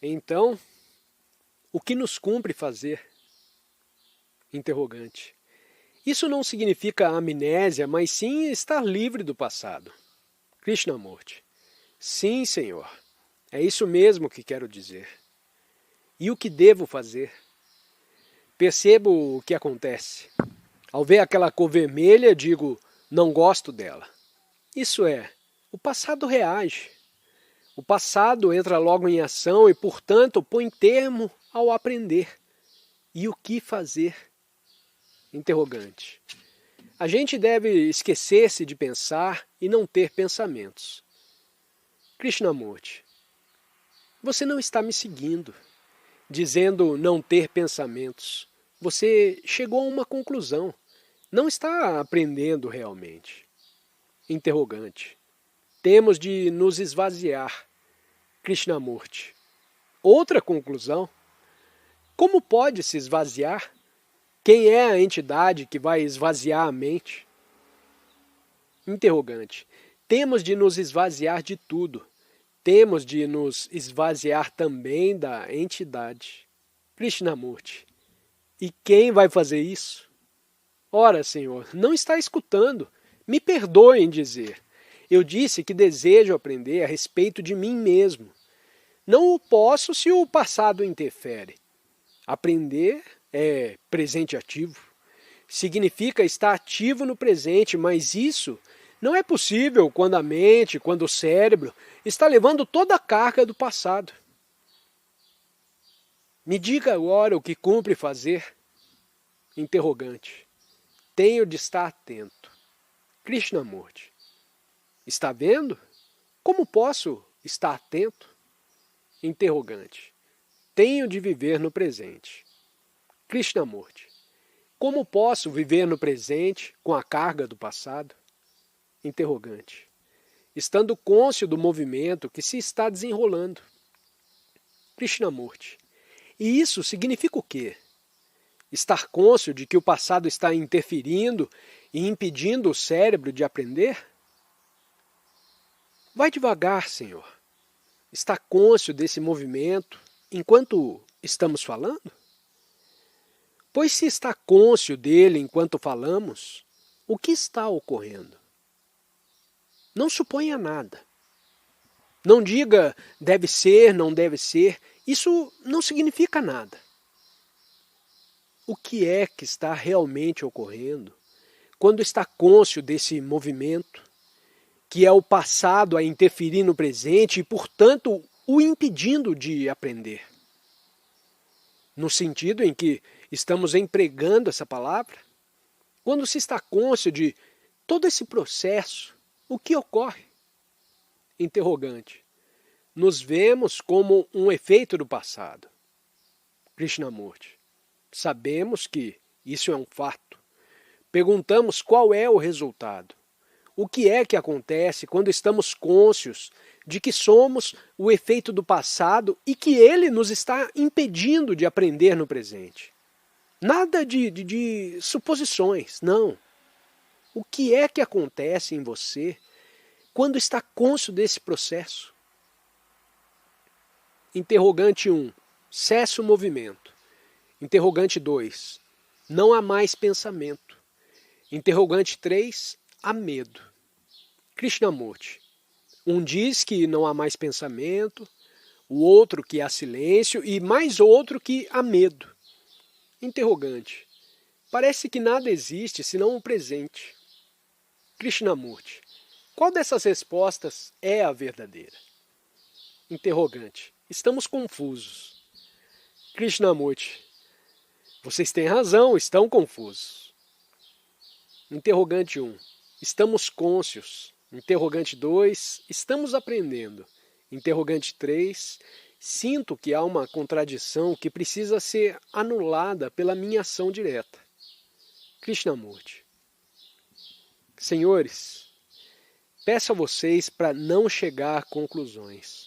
Então, o que nos cumpre fazer? Interrogante. Isso não significa amnésia, mas sim estar livre do passado. Krishnamurti. Sim, Senhor. É isso mesmo que quero dizer. E o que devo fazer? Percebo o que acontece. Ao ver aquela cor vermelha, digo, não gosto dela. Isso é, o passado reage. O passado entra logo em ação e, portanto, põe termo ao aprender. E o que fazer? Interrogante. A gente deve esquecer-se de pensar e não ter pensamentos. Krishnamurti. Você não está me seguindo, dizendo não ter pensamentos. Você chegou a uma conclusão. Não está aprendendo realmente. Interrogante. Temos de nos esvaziar. Krishnamurti. Outra conclusão. Como pode se esvaziar? Quem é a entidade que vai esvaziar a mente? Interrogante. Temos de nos esvaziar de tudo. Temos de nos esvaziar também da entidade. Krishnamurti. E quem vai fazer isso? Ora, Senhor, não está escutando. Me perdoe em dizer. Eu disse que desejo aprender a respeito de mim mesmo. Não o posso se o passado interfere. Aprender é presente ativo. Significa estar ativo no presente, mas isso não é possível quando a mente, quando o cérebro está levando toda a carga do passado. Me diga agora o que cumpre fazer. Interrogante. Tenho de estar atento. Krishnamurti. Está vendo? Como posso estar atento? Interrogante. Tenho de viver no presente. Krishnamurti. Como posso viver no presente com a carga do passado? Interrogante. Estando cônscio do movimento que se está desenrolando. Krishnamurti. E isso significa o quê? Estar cônscio de que o passado está interferindo e impedindo o cérebro de aprender? Vai devagar, Senhor. Está cônscio desse movimento enquanto estamos falando? Pois se está cônscio dele enquanto falamos, o que está ocorrendo? Não suponha nada. Não diga deve ser, não deve ser. Isso não significa nada. O que é que está realmente ocorrendo quando está cônscio desse movimento, que é o passado a interferir no presente e, portanto, o impedindo de aprender? No sentido em que estamos empregando essa palavra, quando se está cônscio de todo esse processo, o que ocorre? Interrogante. Nos vemos como um efeito do passado. Krishnamurti. Sabemos que isso é um fato. Perguntamos qual é o resultado. O que é que acontece quando estamos cônscios de que somos o efeito do passado e que ele nos está impedindo de aprender no presente? Nada de suposições, não. O que é que acontece em você quando está cônscio desse processo? Interrogante 1. Cesse o movimento. Interrogante 2. Não há mais pensamento. Interrogante 3. Há medo. Krishnamurti. Um diz que não há mais pensamento, o outro que há silêncio e mais outro que há medo. Interrogante. Parece que nada existe senão o presente. Krishnamurti. Qual dessas respostas é a verdadeira? Interrogante. Estamos confusos. Krishnamurti. Vocês têm razão, estão confusos. Interrogante 1. Estamos cônscios. Interrogante 2. Estamos aprendendo. Interrogante 3. Sinto que há uma contradição que precisa ser anulada pela minha ação direta. Krishnamurti. Senhores, peço a vocês para não chegar a conclusões,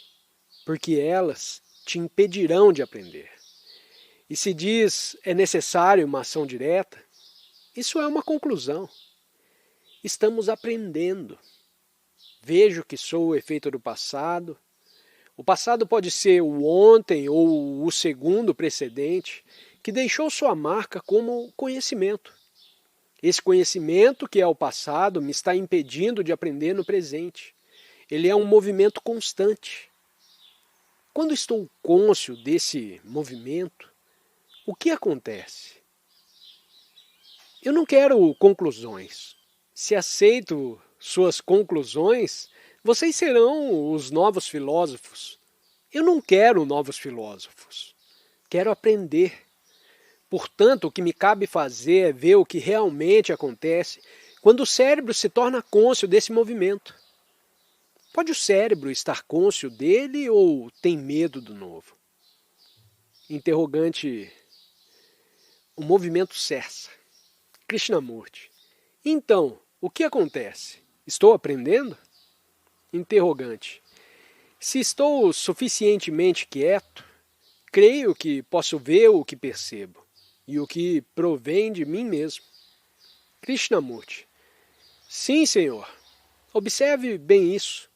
porque elas te impedirão de aprender. E se diz é necessário uma ação direta, isso é uma conclusão. Estamos aprendendo. Vejo que sou o efeito do passado, O passado pode ser o ontem ou o segundo precedente que deixou sua marca como conhecimento. Esse conhecimento, que é o passado, me está impedindo de aprender no presente. Ele é um movimento constante. Quando estou cônscio desse movimento, o que acontece? Eu não quero conclusões. Se aceito suas conclusões, vocês serão os novos filósofos. Eu não quero novos filósofos. Quero aprender. Portanto, o que me cabe fazer é ver o que realmente acontece quando o cérebro se torna cônscio desse movimento. Pode o cérebro estar cônscio dele ou tem medo do novo? Interrogante. O movimento cessa. Krishnamurti. Então, o que acontece? Estou aprendendo? Interrogante. Se estou suficientemente quieto, creio que posso ver o que percebo e o que provém de mim mesmo. Krishnamurti. Sim, senhor. Observe bem isso.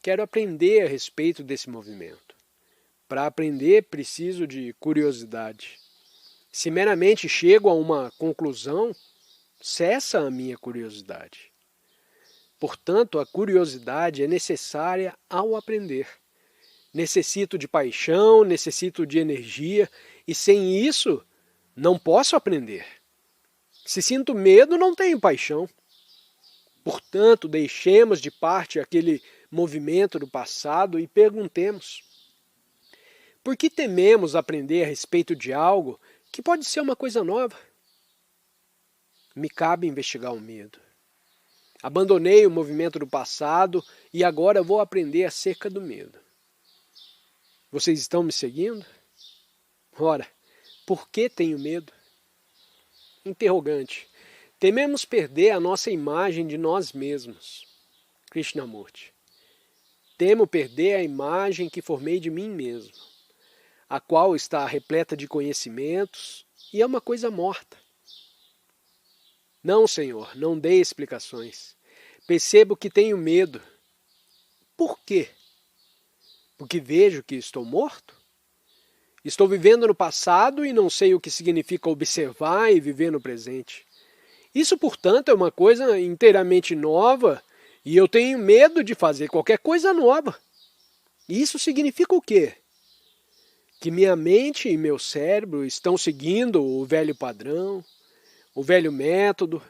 Quero aprender a respeito desse movimento. Para aprender, preciso de curiosidade. Se meramente chego a uma conclusão, cessa a minha curiosidade. Portanto, a curiosidade é necessária ao aprender. Necessito de paixão, necessito de energia, e sem isso, não posso aprender. Se sinto medo, não tenho paixão. Portanto, deixemos de parte aquele movimento do passado e perguntemos: por que tememos aprender a respeito de algo que pode ser uma coisa nova? Me cabe investigar o medo. Abandonei o movimento do passado e agora vou aprender acerca do medo. Vocês estão me seguindo? Ora, por que tenho medo? Interrogante. Tememos perder a nossa imagem de nós mesmos. Krishnamurti. Temo perder a imagem que formei de mim mesmo, a qual está repleta de conhecimentos e é uma coisa morta. Não, senhor, não dê explicações. Percebo que tenho medo. Por quê? Porque vejo que estou morto? Estou vivendo no passado e não sei o que significa observar e viver no presente. Isso, portanto, é uma coisa inteiramente nova e eu tenho medo de fazer qualquer coisa nova. Isso significa o quê? Que minha mente e meu cérebro estão seguindo o velho padrão, o velho método,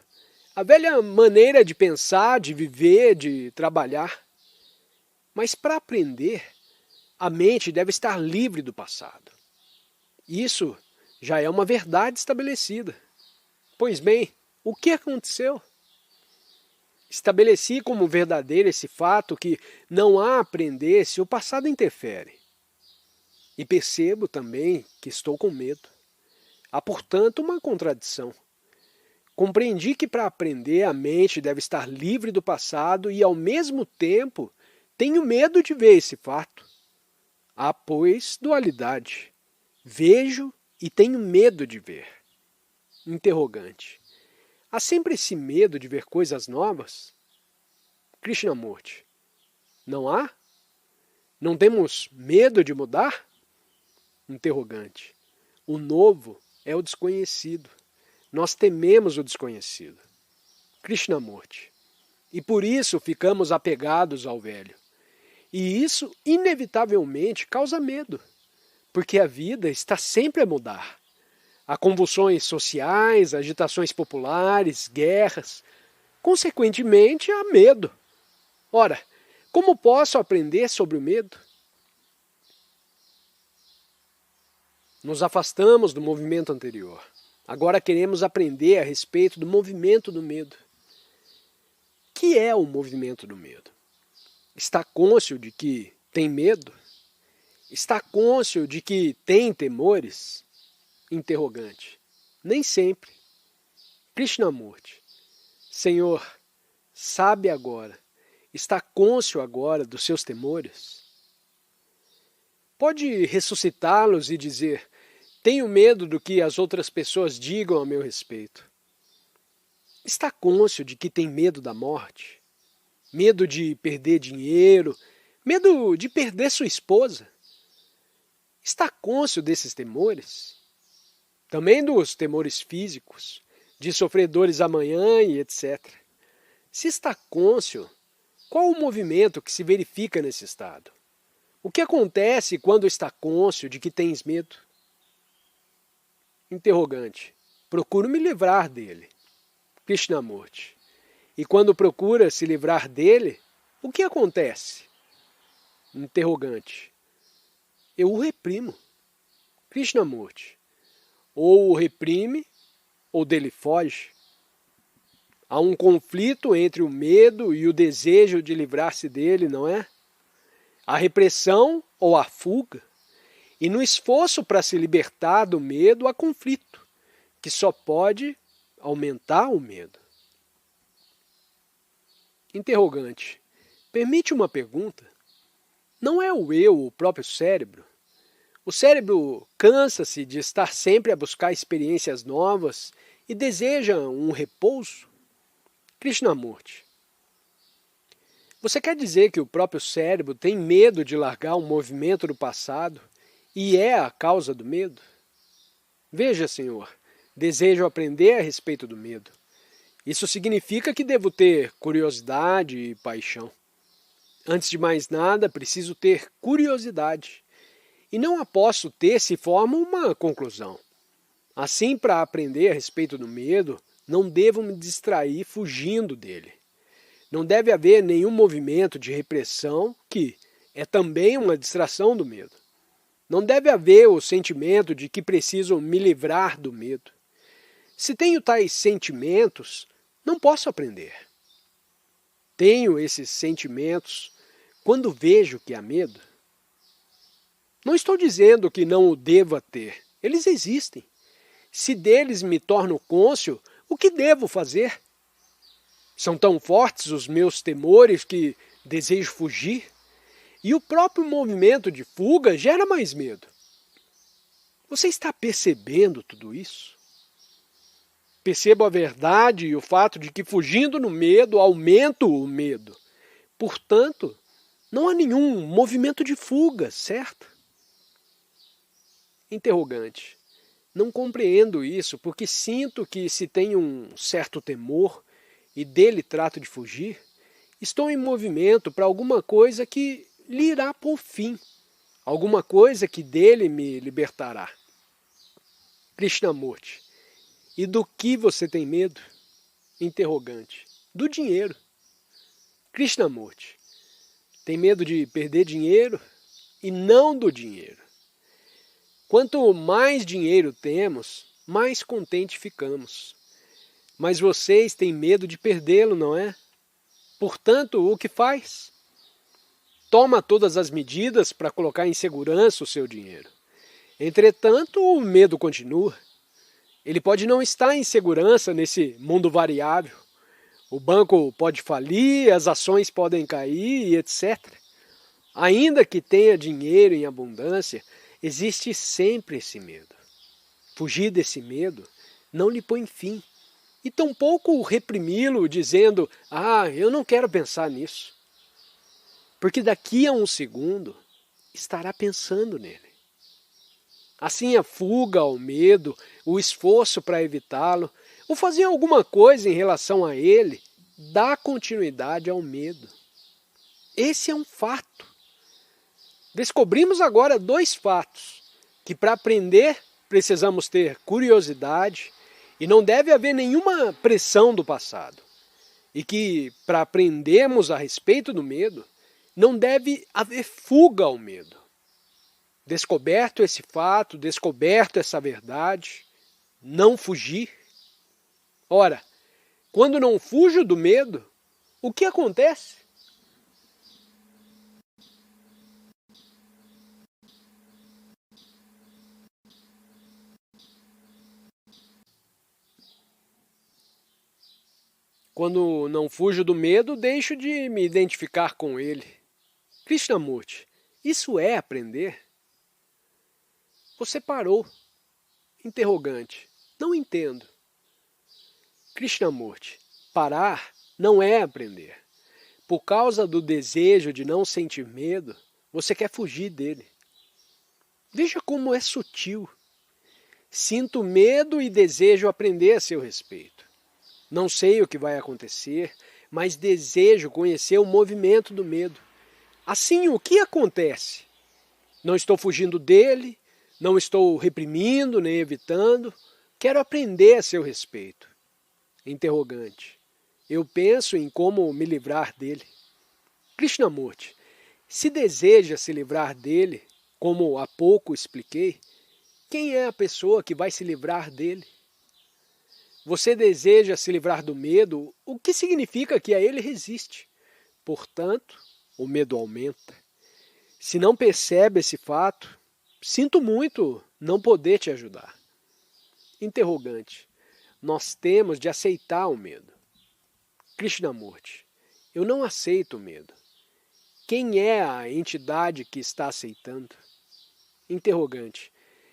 a velha maneira de pensar, de viver, de trabalhar. Mas para aprender, a mente deve estar livre do passado. Isso já é uma verdade estabelecida. Pois bem, o que aconteceu? Estabeleci como verdadeiro esse fato que não há aprender se o passado interfere. E percebo também que estou com medo. Há, portanto, uma contradição. Compreendi que para aprender a mente deve estar livre do passado e, ao mesmo tempo, tenho medo de ver esse fato. Há, pois, dualidade. Vejo e tenho medo de ver. Interrogante. Há sempre esse medo de ver coisas novas? Krishnamurti. Não há? Não temos medo de mudar? Interrogante. O novo é o desconhecido. Nós tememos o desconhecido. Krishnamurti. E por isso ficamos apegados ao velho. E isso, inevitavelmente, causa medo. Porque a vida está sempre a mudar. Há convulsões sociais, agitações populares, guerras. Consequentemente, há medo. Ora, como posso aprender sobre o medo? Nos afastamos do movimento anterior. Agora queremos aprender a respeito do movimento do medo. O que é o movimento do medo? Está cônscio de que tem medo? Está cônscio de que tem temores? Interrogante. Nem sempre. Krishnamurti. Senhor, sabe agora, está cônscio agora dos seus temores? Pode ressuscitá-los e dizer: tenho medo do que as outras pessoas digam a meu respeito. Está cônscio de que tem medo da morte? Medo de perder dinheiro? Medo de perder sua esposa. Está cônscio desses temores? Também dos temores físicos, de sofrer dores amanhã e etc. Se está cônscio, qual o movimento que se verifica nesse estado? O que acontece quando está cônscio de que tens medo? Interrogante. Procuro me livrar dele. Krishnamurti. E quando procura se livrar dele, o que acontece? Interrogante. Eu o reprimo. Krishnamurti. Ou o reprime, ou dele foge. Há um conflito entre o medo e o desejo de livrar-se dele, não é? A repressão ou a fuga. E no esforço para se libertar do medo há conflito, que só pode aumentar o medo. Interrogante. Permite uma pergunta? Não é o eu o próprio cérebro? O cérebro cansa-se de estar sempre a buscar experiências novas e deseja um repouso? Krishnamurti. Você quer dizer que o próprio cérebro tem medo de largar um movimento do passado e é a causa do medo? Veja, senhor, desejo aprender a respeito do medo. Isso significa que devo ter curiosidade e paixão. Antes de mais nada, preciso ter curiosidade. E não a posso ter se forma uma conclusão. Assim, para aprender a respeito do medo, não devo me distrair fugindo dele. Não deve haver nenhum movimento de repressão que é também uma distração do medo. Não deve haver o sentimento de que preciso me livrar do medo. Se tenho tais sentimentos, não posso aprender. Tenho esses sentimentos quando vejo que há medo. Não estou dizendo que não o deva ter. Eles existem. Se deles me torno cônscio, o que devo fazer? São tão fortes os meus temores que desejo fugir? E o próprio movimento de fuga gera mais medo. Você está percebendo tudo isso? Percebo a verdade e o fato de que fugindo no medo aumento o medo. Portanto, não há nenhum movimento de fuga, certo? Interrogante. Não compreendo isso porque sinto que se tenho um certo temor e dele trato de fugir, estou em movimento para alguma coisa que lhe irá por fim, alguma coisa que dele me libertará. Krishnamurti. E do que você tem medo? Interrogante. Do dinheiro. Krishnamurti. Tem medo de perder dinheiro e não do dinheiro. Quanto mais dinheiro temos, mais contente ficamos. Mas vocês têm medo de perdê-lo, não é? Portanto, o que faz? Toma todas as medidas para colocar em segurança o seu dinheiro. Entretanto, o medo continua. Ele pode não estar em segurança nesse mundo variável. O banco pode falir, as ações podem cair, etc. Ainda que tenha dinheiro em abundância, existe sempre esse medo. Fugir desse medo não lhe põe fim. E tampouco reprimi-lo dizendo, eu não quero pensar nisso. Porque daqui a um segundo estará pensando nele. Assim a fuga ao medo, o esforço para evitá-lo, ou fazer alguma coisa em relação a ele, dá continuidade ao medo. Esse é um fato. Descobrimos agora dois fatos, que para aprender precisamos ter curiosidade e não deve haver nenhuma pressão do passado. E que para aprendermos a respeito do medo, não deve haver fuga ao medo. Descoberto esse fato, descoberto essa verdade, não fugir. Ora, quando não fujo do medo, o que acontece? Quando não fujo do medo, deixo de me identificar com ele. Krishnamurti, isso é aprender? Você parou. Interrogante. Não entendo. Krishnamurti, parar não é aprender. por causa do desejo de não sentir medo, você quer fugir dele. Veja como é sutil. Sinto medo e desejo aprender a seu respeito. Não sei o que vai acontecer, mas desejo conhecer o movimento do medo. Assim, o que acontece? Não estou fugindo dele, não estou reprimindo nem evitando. Quero aprender a seu respeito. Interrogante. Eu penso em como me livrar dele. Krishnamurti, se deseja se livrar dele, como há pouco expliquei, quem é a pessoa que vai se livrar dele? Você deseja se livrar do medo, o que significa que a ele resiste. Portanto, o medo aumenta. Se não percebe esse fato, sinto muito não poder te ajudar. Interrogante. Nós temos de aceitar o medo. Krishnamurti, eu não aceito o medo. Quem é a entidade que está aceitando? Interrogante.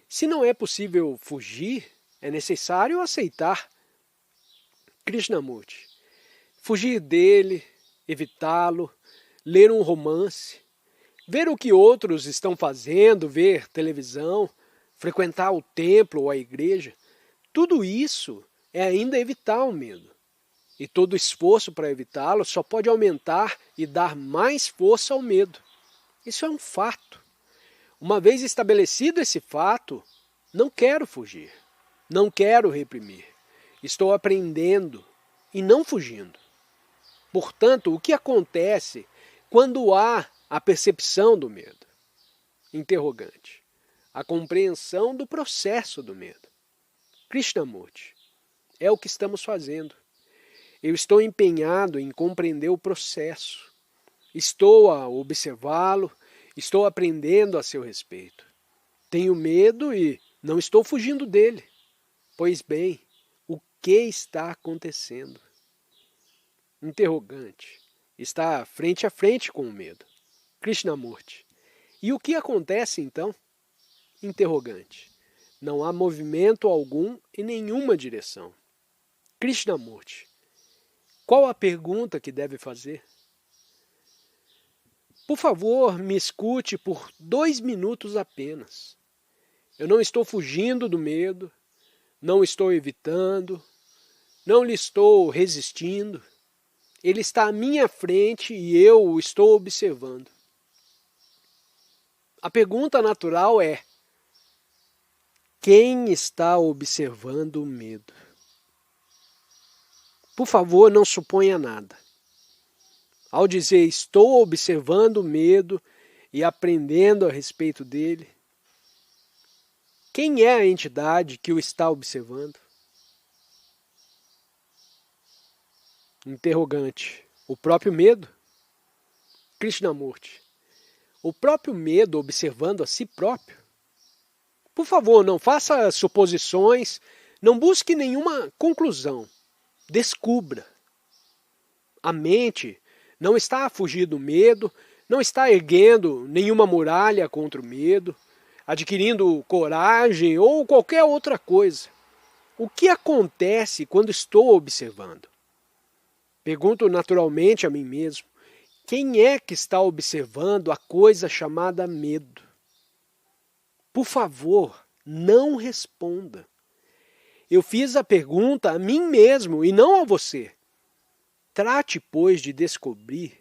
Se não é possível fugir, é necessário aceitar. Krishnamurti. Fugir dele, evitá-lo, ler um romance, ver o que outros estão fazendo, ver televisão, frequentar o templo ou a igreja, tudo isso é ainda evitar o medo. E todo esforço para evitá-lo só pode aumentar e dar mais força ao medo. Isso é um fato. Uma vez estabelecido esse fato, não quero fugir, não quero reprimir. Estou aprendendo e não fugindo. Portanto, o que acontece quando há a percepção do medo? Interrogante. A compreensão do processo do medo. Krishnamurti, é o que estamos fazendo. Eu estou empenhado em compreender o processo. Estou a observá-lo, estou aprendendo a seu respeito. Tenho medo e não estou fugindo dele. Pois bem, o que está acontecendo? Interrogante. Está frente a frente com o medo. Krishnamurti. E o que acontece então? Interrogante. Não há movimento algum em nenhuma direção. Krishnamurti. Qual a pergunta que deve fazer? Por favor, me escute por 2 minutos apenas. Eu não estou fugindo do medo, não estou evitando, não lhe estou resistindo. Ele está à minha frente e eu o estou observando. A pergunta natural é: quem está observando o medo? Por favor, não suponha nada. Ao dizer estou observando o medo e aprendendo a respeito dele, quem é a entidade que o está observando? Interrogante. O próprio medo? Krishnamurti. O próprio medo observando a si próprio? Por favor, não faça suposições, não busque nenhuma conclusão. Descubra. A mente não está a fugir do medo, não está erguendo nenhuma muralha contra o medo, adquirindo coragem ou qualquer outra coisa. O que acontece quando estou observando? Pergunto naturalmente a mim mesmo, quem é que está observando a coisa chamada medo? Por favor, não responda. Eu fiz a pergunta a mim mesmo e não a você. Trate, pois, de descobrir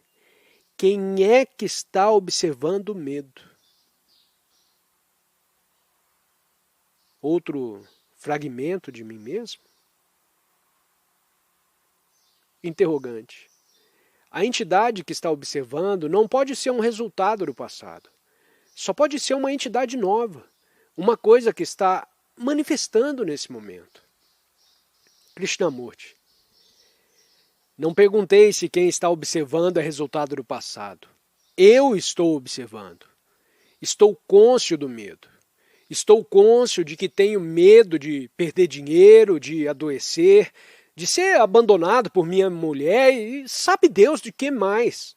quem é que está observando o medo. Outro fragmento de mim mesmo? Interrogante. A entidade que está observando não pode ser um resultado do passado. Só pode ser uma entidade nova, uma coisa que está manifestando nesse momento. Krishnamurti. Não perguntei se quem está observando é resultado do passado. Eu estou observando. Estou cônscio do medo. Estou cônscio de que tenho medo de perder dinheiro, de adoecer, de ser abandonado por minha mulher e sabe Deus de que mais.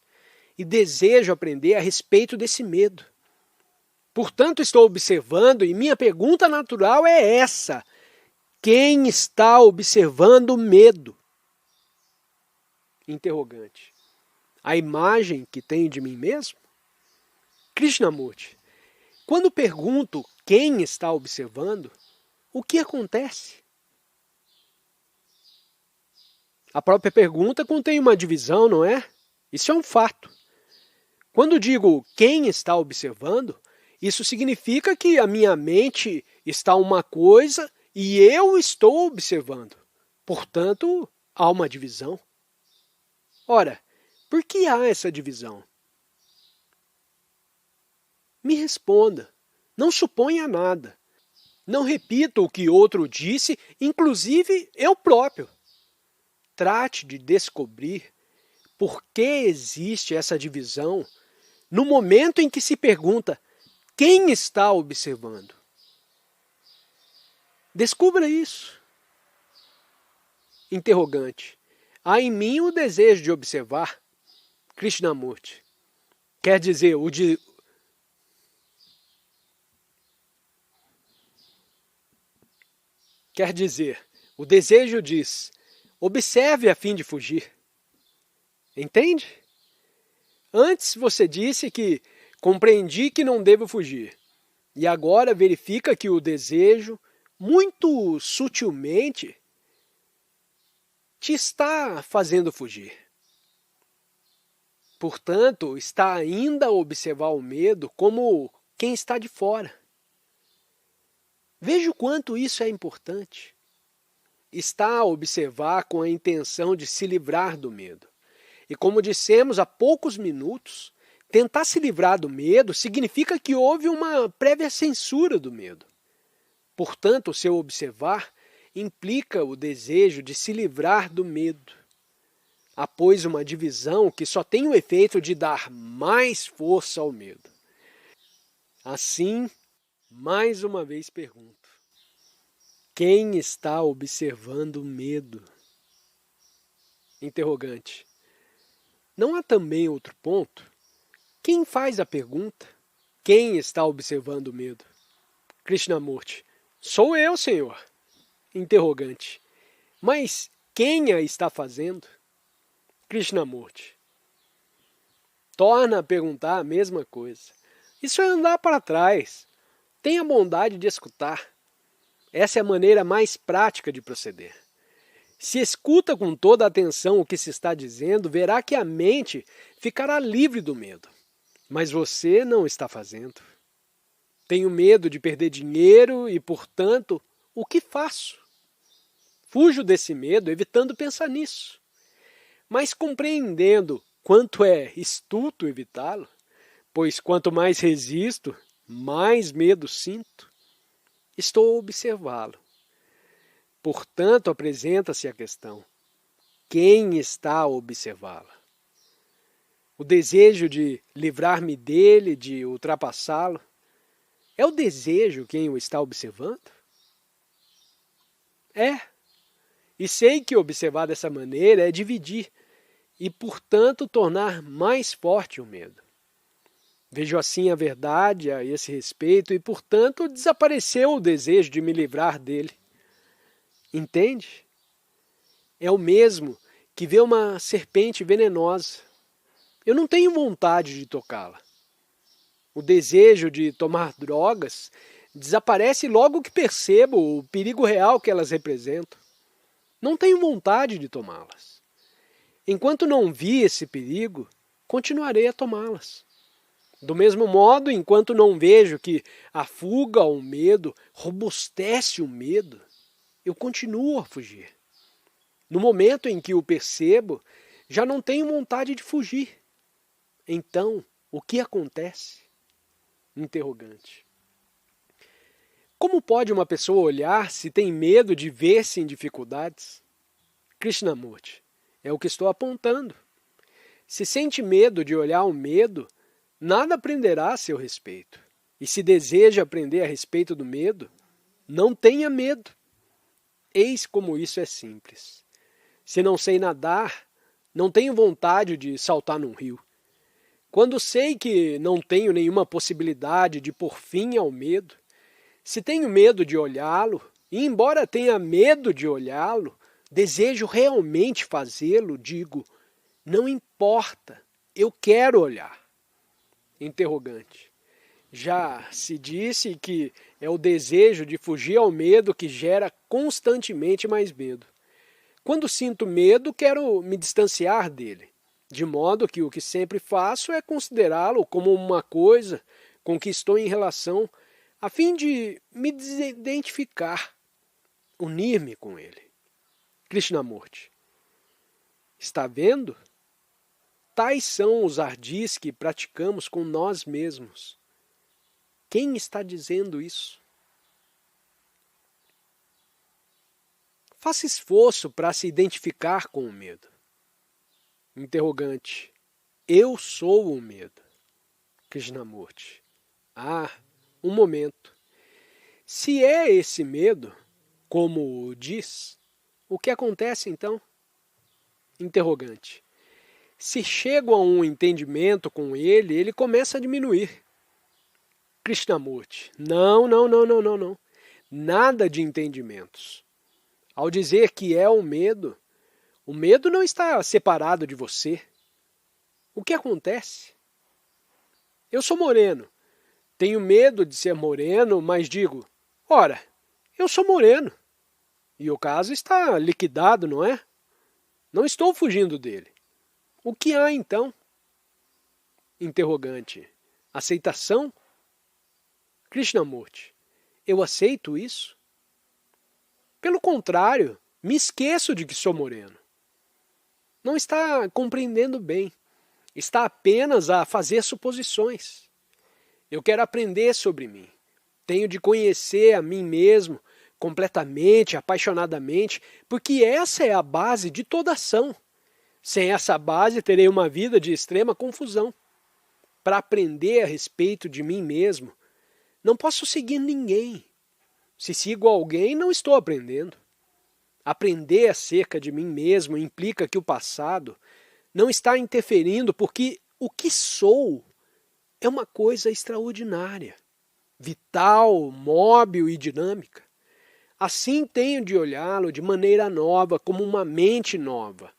E desejo aprender a respeito desse medo. Portanto, estou observando e minha pergunta natural é essa. Quem está observando o medo? Interrogante. a imagem que tenho de mim mesmo? Krishnamurti, quando pergunto quem está observando, o que acontece? A própria pergunta contém uma divisão, não é? Isso é um fato. Quando digo quem está observando, isso significa que a minha mente está uma coisa e eu estou observando. Portanto, há uma divisão. Ora, por que há essa divisão? Me responda. Não suponha nada. Não repita o que outro disse, inclusive eu próprio. Trate de descobrir por que existe essa divisão no momento em que se pergunta quem está observando. Descubra isso. Interrogante. Há em mim o desejo de observar? Krishnamurti. Quer dizer, o desejo diz, observe a fim de fugir. Entende? Antes você disse que compreendi que não devo fugir. E agora verifica que o desejo, muito sutilmente, te está fazendo fugir. Portanto, está ainda a observar o medo como quem está de fora. Veja o quanto isso é importante. Está a observar com a intenção de se livrar do medo. E como dissemos há poucos minutos, tentar se livrar do medo significa que houve uma prévia censura do medo. Portanto, o seu observar implica o desejo de se livrar do medo, após uma divisão que só tem o efeito de dar mais força ao medo. Assim, mais uma vez pergunto, quem está observando o medo? Interrogante. Não há também outro ponto? Quem faz a pergunta? Quem está observando o medo? Krishnamurti. Sou eu, senhor. Interrogante. Mas quem a está fazendo? Krishnamurti. Torna a perguntar a mesma coisa. Isso é andar para trás. Tenha bondade de escutar. Essa é a maneira mais prática de proceder. Se escuta com toda a atenção o que se está dizendo, verá que a mente ficará livre do medo. Mas você não está fazendo. Tenho medo de perder dinheiro e, portanto, o que faço? Fujo desse medo, evitando pensar nisso. Mas compreendendo quanto é estúpido evitá-lo, pois quanto mais resisto, mais medo sinto, estou a observá-lo. Portanto, apresenta-se a questão: quem está a observá-la? O desejo de livrar-me dele, de ultrapassá-lo, é o desejo quem o está observando? É. E sei que observar dessa maneira é dividir e, portanto, tornar mais forte o medo. Vejo assim a verdade a esse respeito e, portanto, desapareceu o desejo de me livrar dele. Entende? É o mesmo que vê uma serpente venenosa. Eu não tenho vontade de tocá-la. O desejo de tomar drogas desaparece logo que percebo o perigo real que elas representam. Não tenho vontade de tomá-las. Enquanto não vi esse perigo, continuarei a tomá-las. Do mesmo modo, enquanto não vejo que a fuga ao medo robustece o medo, eu continuo a fugir. No momento em que o percebo, já não tenho vontade de fugir. Então, o que acontece? Interrogante. Como pode uma pessoa olhar se tem medo de ver-se em dificuldades? Krishnamurti. É o que estou apontando. Se sente medo de olhar o medo, nada aprenderá a seu respeito. E se deseja aprender a respeito do medo, não tenha medo. Eis como isso é simples. Se não sei nadar, não tenho vontade de saltar num rio. Quando sei que não tenho nenhuma possibilidade de pôr fim ao medo, se tenho medo de olhá-lo, e embora tenha medo de olhá-lo, desejo realmente fazê-lo, digo, não importa, eu quero olhar? Interrogante. Já se disse que é o desejo de fugir ao medo que gera constantemente mais medo. Quando sinto medo, quero me distanciar dele, de modo que o que sempre faço é considerá-lo como uma coisa com que estou em relação, a fim de me desidentificar, unir-me com ele. Krishnamurti. Está vendo? Tais são os ardis que praticamos com nós mesmos. Quem está dizendo isso? Faça esforço para se identificar com o medo. Interrogante. Eu sou o medo. Krishnamurti. Ah, um momento. Se é esse medo, como diz, o que acontece então? Interrogante. Se chego a um entendimento com ele, ele começa a diminuir. Krishnamurti. Não. Nada de entendimentos. Ao dizer que é o medo não está separado de você. O que acontece? Eu sou moreno. Tenho medo de ser moreno, mas digo, ora, eu sou moreno. E o caso está liquidado, não é? Não estou fugindo dele. O que há então? Interrogante. Aceitação? Krishnamurti. Eu aceito isso? Pelo contrário, me esqueço de que sou moreno. Não está compreendendo bem. Está apenas a fazer suposições. Eu quero aprender sobre mim. Tenho de conhecer a mim mesmo completamente, apaixonadamente, porque essa é a base de toda ação. Sem essa base, terei uma vida de extrema confusão. Para aprender a respeito de mim mesmo, não posso seguir ninguém. Se sigo alguém, não estou aprendendo. Aprender acerca de mim mesmo implica que o passado não está interferindo, porque o que sou é uma coisa extraordinária, vital, móvel e dinâmica. Assim tenho de olhá-lo de maneira nova, como uma mente nova.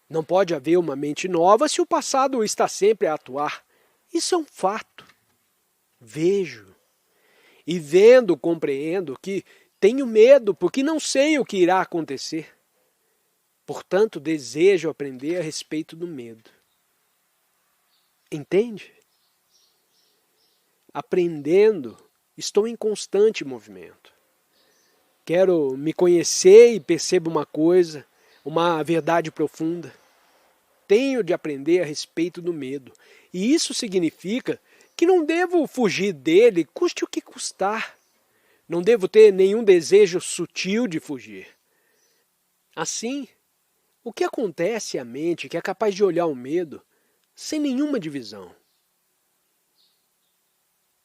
Não pode haver uma mente nova se o passado está sempre a atuar. Isso é um fato. Vejo. E vendo, compreendo que tenho medo porque não sei o que irá acontecer. Portanto, desejo aprender a respeito do medo. Entende? Aprendendo, estou em constante movimento. Quero me conhecer e percebo uma coisa, uma verdade profunda. Tenho de aprender a respeito do medo. E isso significa que não devo fugir dele, custe o que custar. Não devo ter nenhum desejo sutil de fugir. Assim, o que acontece à mente que é capaz de olhar o medo sem nenhuma divisão?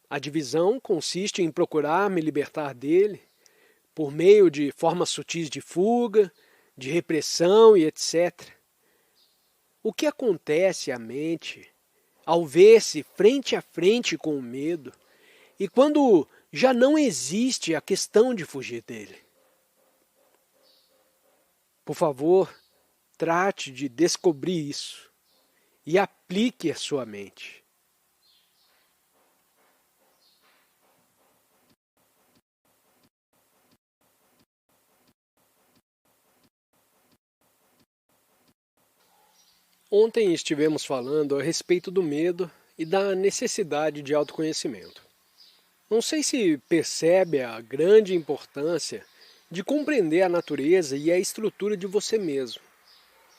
A divisão consiste em procurar me libertar dele por meio de formas sutis de fuga, de repressão e etc. O que acontece à mente ao ver-se frente a frente com o medo e quando já não existe a questão de fugir dele? Por favor, trate de descobrir isso e aplique a sua mente. Ontem estivemos falando a respeito do medo e da necessidade de autoconhecimento. Não sei se percebe a grande importância de compreender a natureza e a estrutura de você mesmo.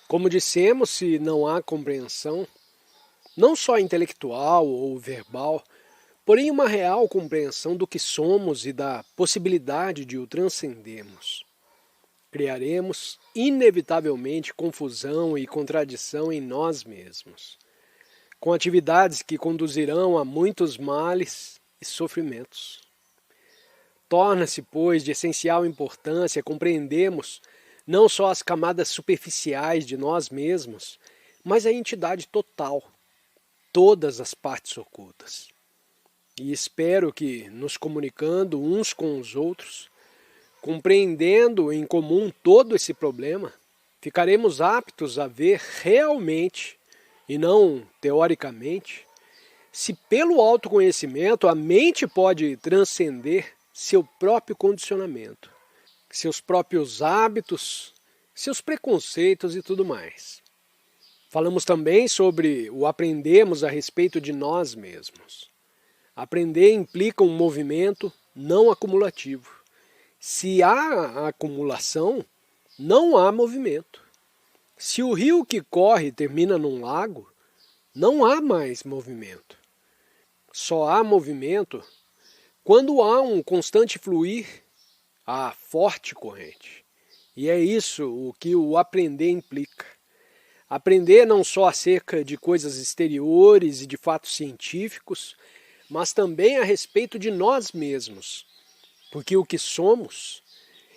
Como dissemos, se não há compreensão, não só intelectual ou verbal, porém uma real compreensão do que somos e da possibilidade de o transcendermos, criaremos inevitavelmente confusão e contradição em nós mesmos, com atividades que conduzirão a muitos males e sofrimentos. Torna-se, pois, de essencial importância compreendermos não só as camadas superficiais de nós mesmos, mas a entidade total, todas as partes ocultas. E espero que, nos comunicando uns com os outros, compreendendo em comum todo esse problema, ficaremos aptos a ver realmente e não teoricamente, se pelo autoconhecimento a mente pode transcender seu próprio condicionamento, seus próprios hábitos, seus preconceitos e tudo mais. Falamos também sobre o aprendermos a respeito de nós mesmos. Aprender implica um movimento não acumulativo. Se há acumulação, não há movimento. Se o rio que corre termina num lago, não há mais movimento. Só há movimento quando há um constante fluir, há forte corrente. E é isso o que o aprender implica. Aprender não só acerca de coisas exteriores e de fatos científicos, mas também a respeito de nós mesmos. Porque o que somos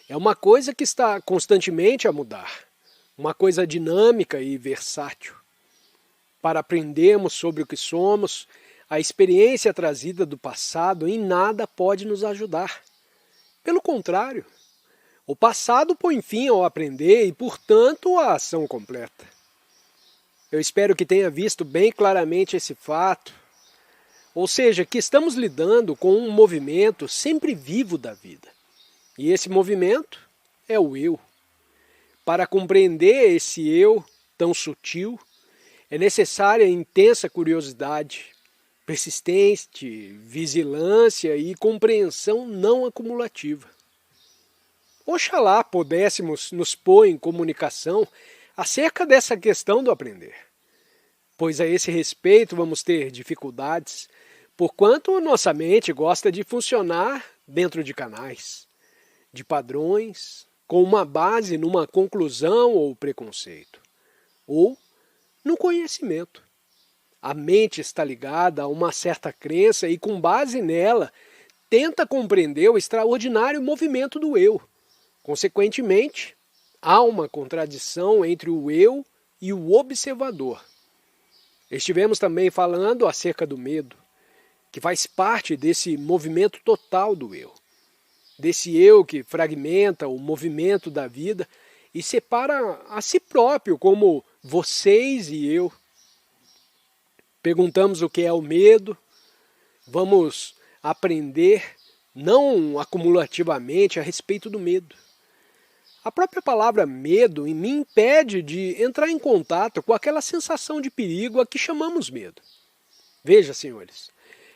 é uma coisa que está constantemente a mudar, uma coisa dinâmica e versátil. Para aprendermos sobre o que somos, a experiência trazida do passado em nada pode nos ajudar. Pelo contrário, o passado põe fim ao aprender e, portanto, à ação completa. Eu espero que tenha visto bem claramente esse fato, ou seja, que estamos lidando com um movimento sempre vivo da vida. E esse movimento é o eu. Para compreender esse eu tão sutil, é necessária intensa curiosidade, persistente, vigilância e compreensão não acumulativa. Oxalá pudéssemos nos pôr em comunicação acerca dessa questão do aprender, pois a esse respeito vamos ter dificuldades, porquanto nossa mente gosta de funcionar dentro de canais, de padrões, com uma base numa conclusão ou preconceito, ou no conhecimento. A mente está ligada a uma certa crença e, com base nela, tenta compreender o extraordinário movimento do eu. Consequentemente, há uma contradição entre o eu e o observador. Estivemos também falando acerca do medo, que faz parte desse movimento total do eu. Desse eu que fragmenta o movimento da vida e separa a si próprio como vocês e eu. Perguntamos o que é o medo, vamos aprender não acumulativamente a respeito do medo. A própria palavra medo me impede de entrar em contato com aquela sensação de perigo a que chamamos medo. Veja, senhores,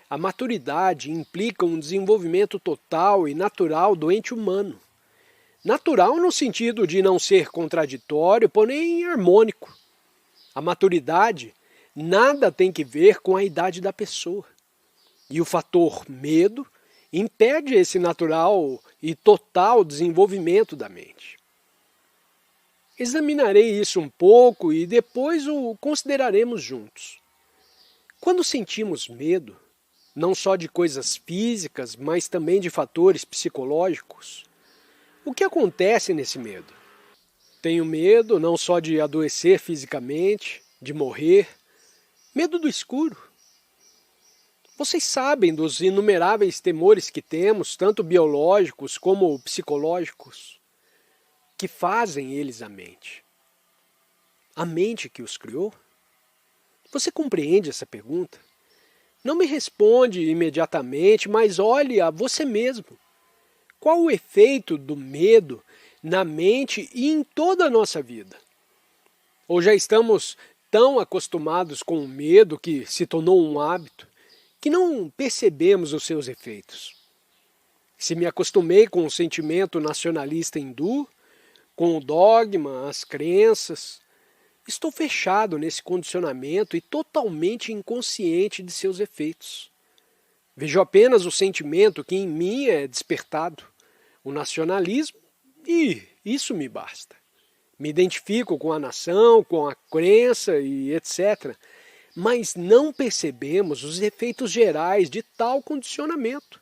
a maturidade implica um desenvolvimento total e natural do ente humano. Natural no sentido de não ser contraditório, porém harmônico. A maturidade nada tem que ver com a idade da pessoa. E o fator medo impede esse natural e total desenvolvimento da mente. Examinarei isso um pouco e depois o consideraremos juntos. Quando sentimos medo, não só de coisas físicas, mas também de fatores psicológicos, o que acontece nesse medo? Tenho medo não só de adoecer fisicamente, de morrer, medo do escuro. Vocês sabem dos inumeráveis temores que temos, tanto biológicos como psicológicos, que fazem eles a mente. A mente que os criou? Você compreende essa pergunta? Não me responde imediatamente, mas olhe a você mesmo. Qual o efeito do medo na mente e em toda a nossa vida? Ou já estamos tão acostumados com o medo que se tornou um hábito, que não percebemos os seus efeitos? Se me acostumei com o sentimento nacionalista hindu, com o dogma, as crenças, estou fechado nesse condicionamento e totalmente inconsciente de seus efeitos. Vejo apenas o sentimento que em mim é despertado, o nacionalismo, e isso me basta. Me identifico com a nação, com a crença e etc. Mas não percebemos os efeitos gerais de tal condicionamento.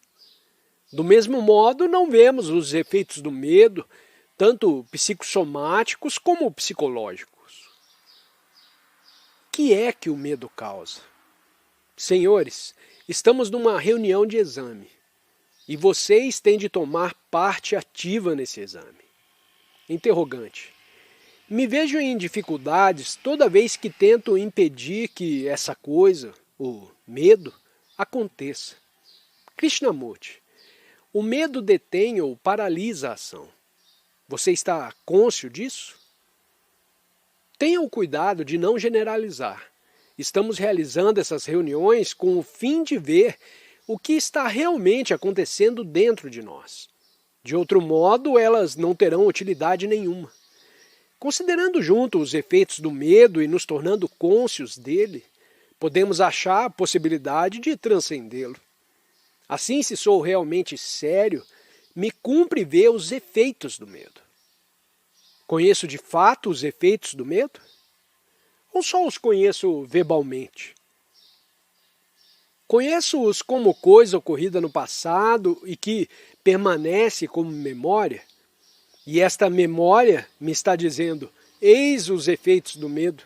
Do mesmo modo, não vemos os efeitos do medo, tanto psicossomáticos como psicológicos. O que é que o medo causa? Senhores, estamos numa reunião de exame e vocês têm de tomar parte ativa nesse exame. Interrogante. Me vejo em dificuldades toda vez que tento impedir que essa coisa, o medo, aconteça. Krishnamurti, o medo detém ou paralisa a ação. Você está cônscio disso? Tenha o cuidado de não generalizar. Estamos realizando essas reuniões com o fim de ver o que está realmente acontecendo dentro de nós. De outro modo, elas não terão utilidade nenhuma. Considerando junto os efeitos do medo e nos tornando cônscios dele, podemos achar a possibilidade de transcendê-lo. Assim, se sou realmente sério, me cumpre ver os efeitos do medo. Conheço de fato os efeitos do medo? Ou só os conheço verbalmente? Conheço-os como coisa ocorrida no passado e que permanece como memória? E esta memória me está dizendo, eis os efeitos do medo.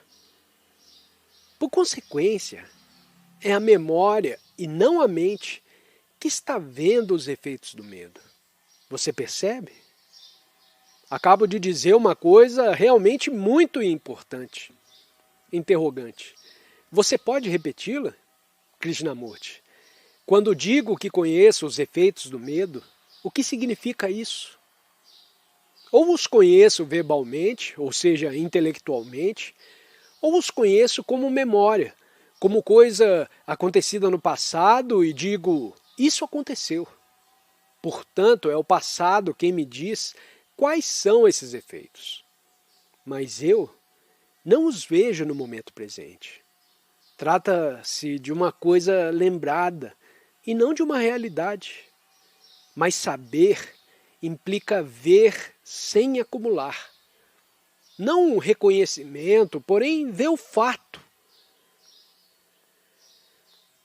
Por consequência, é a memória e não a mente que está vendo os efeitos do medo. Você percebe? Acabo de dizer uma coisa realmente muito importante. Interrogante. Você pode repeti-la? Krishnamurti. Quando digo que conheço os efeitos do medo, o que significa isso? Ou os conheço verbalmente, ou seja, intelectualmente, ou os conheço como memória, como coisa acontecida no passado e digo, isso aconteceu. Portanto, é o passado quem me diz quais são esses efeitos. Mas eu não os vejo no momento presente. Trata-se de uma coisa lembrada e não de uma realidade. Mas saber implica ver sem acumular. Não um reconhecimento, porém ver o fato.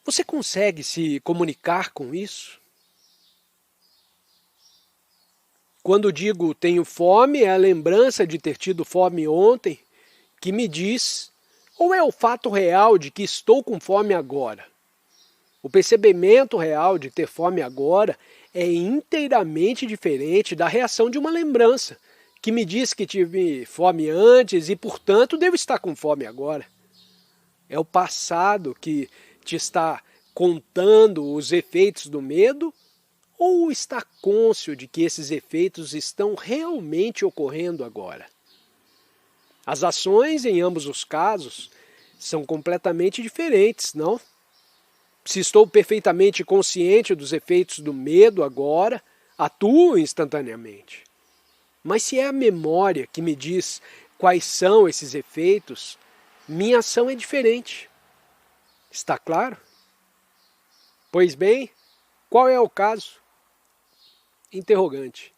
Você consegue se comunicar com isso? Quando digo tenho fome, é a lembrança de ter tido fome ontem que me diz, ou é o fato real de que estou com fome agora? O percebimento real de ter fome agora é inteiramente diferente da reação de uma lembrança, que me diz que tive fome antes e, portanto, devo estar com fome agora. É o passado que te está contando os efeitos do medo ou está cônscio de que esses efeitos estão realmente ocorrendo agora? As ações, em ambos os casos, são completamente diferentes, não? Se estou perfeitamente consciente dos efeitos do medo agora, atuo instantaneamente. Mas se é a memória que me diz quais são esses efeitos, minha ação é diferente. Está claro? Pois bem, qual é o caso? Interrogante.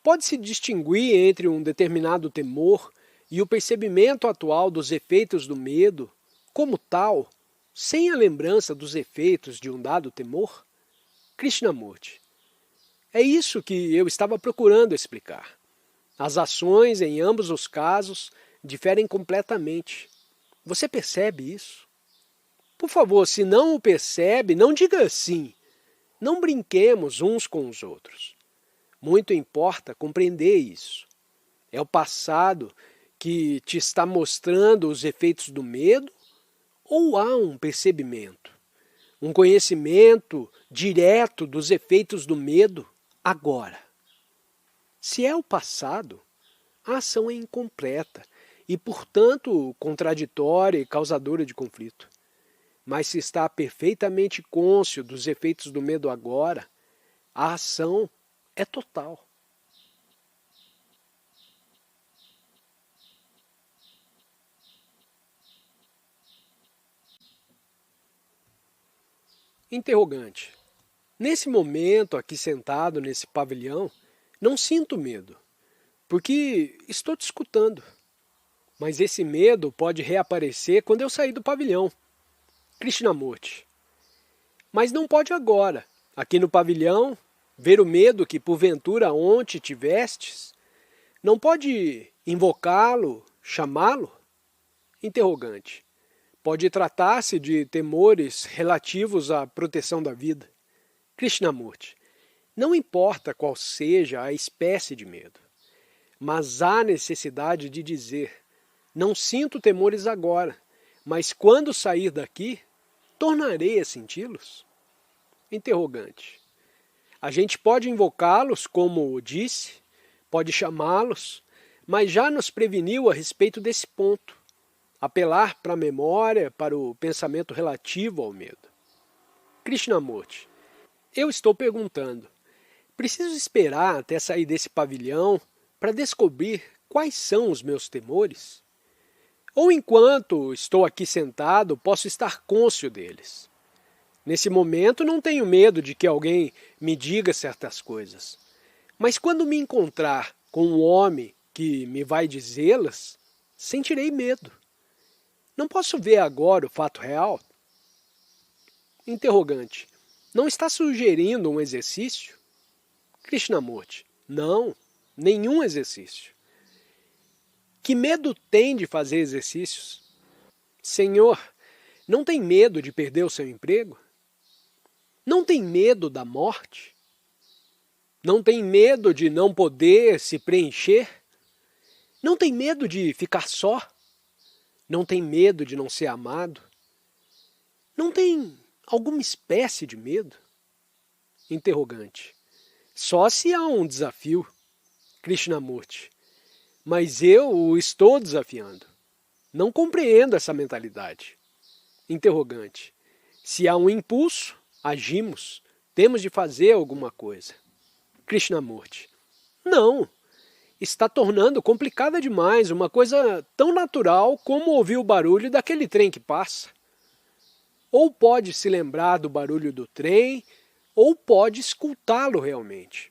Pode-se distinguir entre um determinado temor e o percebimento atual dos efeitos do medo, como tal, sem a lembrança dos efeitos de um dado temor? Krishnamurti. É isso que eu estava procurando explicar. As ações, em ambos os casos, diferem completamente. Você percebe isso? Por favor, se não o percebe, não diga assim. Não brinquemos uns com os outros. Muito importa compreender isso. É o passado que te está mostrando os efeitos do medo ou há um percebimento, um conhecimento direto dos efeitos do medo agora? Se é o passado, a ação é incompleta e, portanto, contraditória e causadora de conflito. Mas se está perfeitamente cônscio dos efeitos do medo agora, a ação é total. Interrogante. Nesse momento, aqui sentado nesse pavilhão, não sinto medo, porque estou te escutando. Mas esse medo pode reaparecer quando eu sair do pavilhão. Krishnamurti. Mas não pode agora, aqui no pavilhão, ver o medo que porventura ontem tivestes? Não pode invocá-lo, chamá-lo? Interrogante. Pode tratar-se de temores relativos à proteção da vida. Krishnamurti. Não importa qual seja a espécie de medo. Mas há necessidade de dizer: não sinto temores agora, mas quando sair daqui, tornarei a senti-los? Interrogante. A gente pode invocá-los, como disse, pode chamá-los, mas já nos preveniu a respeito desse ponto. Apelar para a memória, para o pensamento relativo ao medo. Krishnamurti, eu estou perguntando, preciso esperar até sair desse pavilhão para descobrir quais são os meus temores? Ou enquanto estou aqui sentado, posso estar cônscio deles? Nesse momento não tenho medo de que alguém me diga certas coisas. Mas quando me encontrar com um homem que me vai dizê-las, sentirei medo. Não posso ver agora o fato real? Interrogante. Não está sugerindo um exercício? Krishnamurti. Não, nenhum exercício. Que medo tem de fazer exercícios? Senhor, não tem medo de perder o seu emprego? Não tem medo da morte? Não tem medo de não poder se preencher? Não tem medo de ficar só? Não tem medo de não ser amado? Não tem alguma espécie de medo? Interrogante. Só se há um desafio. Krishnamurti. Mas eu o estou desafiando. Não compreendo essa mentalidade. Interrogante. Se há um impulso, agimos. Temos de fazer alguma coisa. Krishnamurti. Não. Está tornando complicada demais uma coisa tão natural como ouvir o barulho daquele trem que passa. Ou pode se lembrar do barulho do trem, ou pode escutá-lo realmente.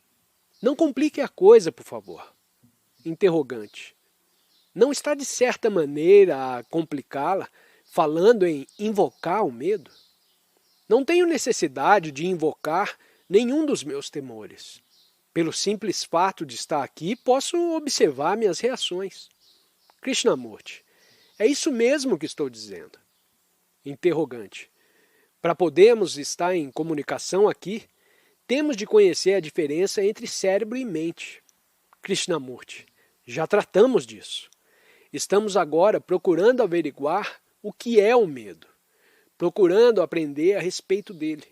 Não complique a coisa, por favor. Interrogante. Não está de certa maneira a complicá-la, falando em invocar o medo? Não tenho necessidade de invocar nenhum dos meus temores. Pelo simples fato de estar aqui, posso observar minhas reações. Krishnamurti. É isso mesmo que estou dizendo. Interrogante. Para podermos estar em comunicação aqui, temos de conhecer a diferença entre cérebro e mente. Krishnamurti. Já tratamos disso. Estamos agora procurando averiguar o que é o medo, procurando aprender a respeito dele.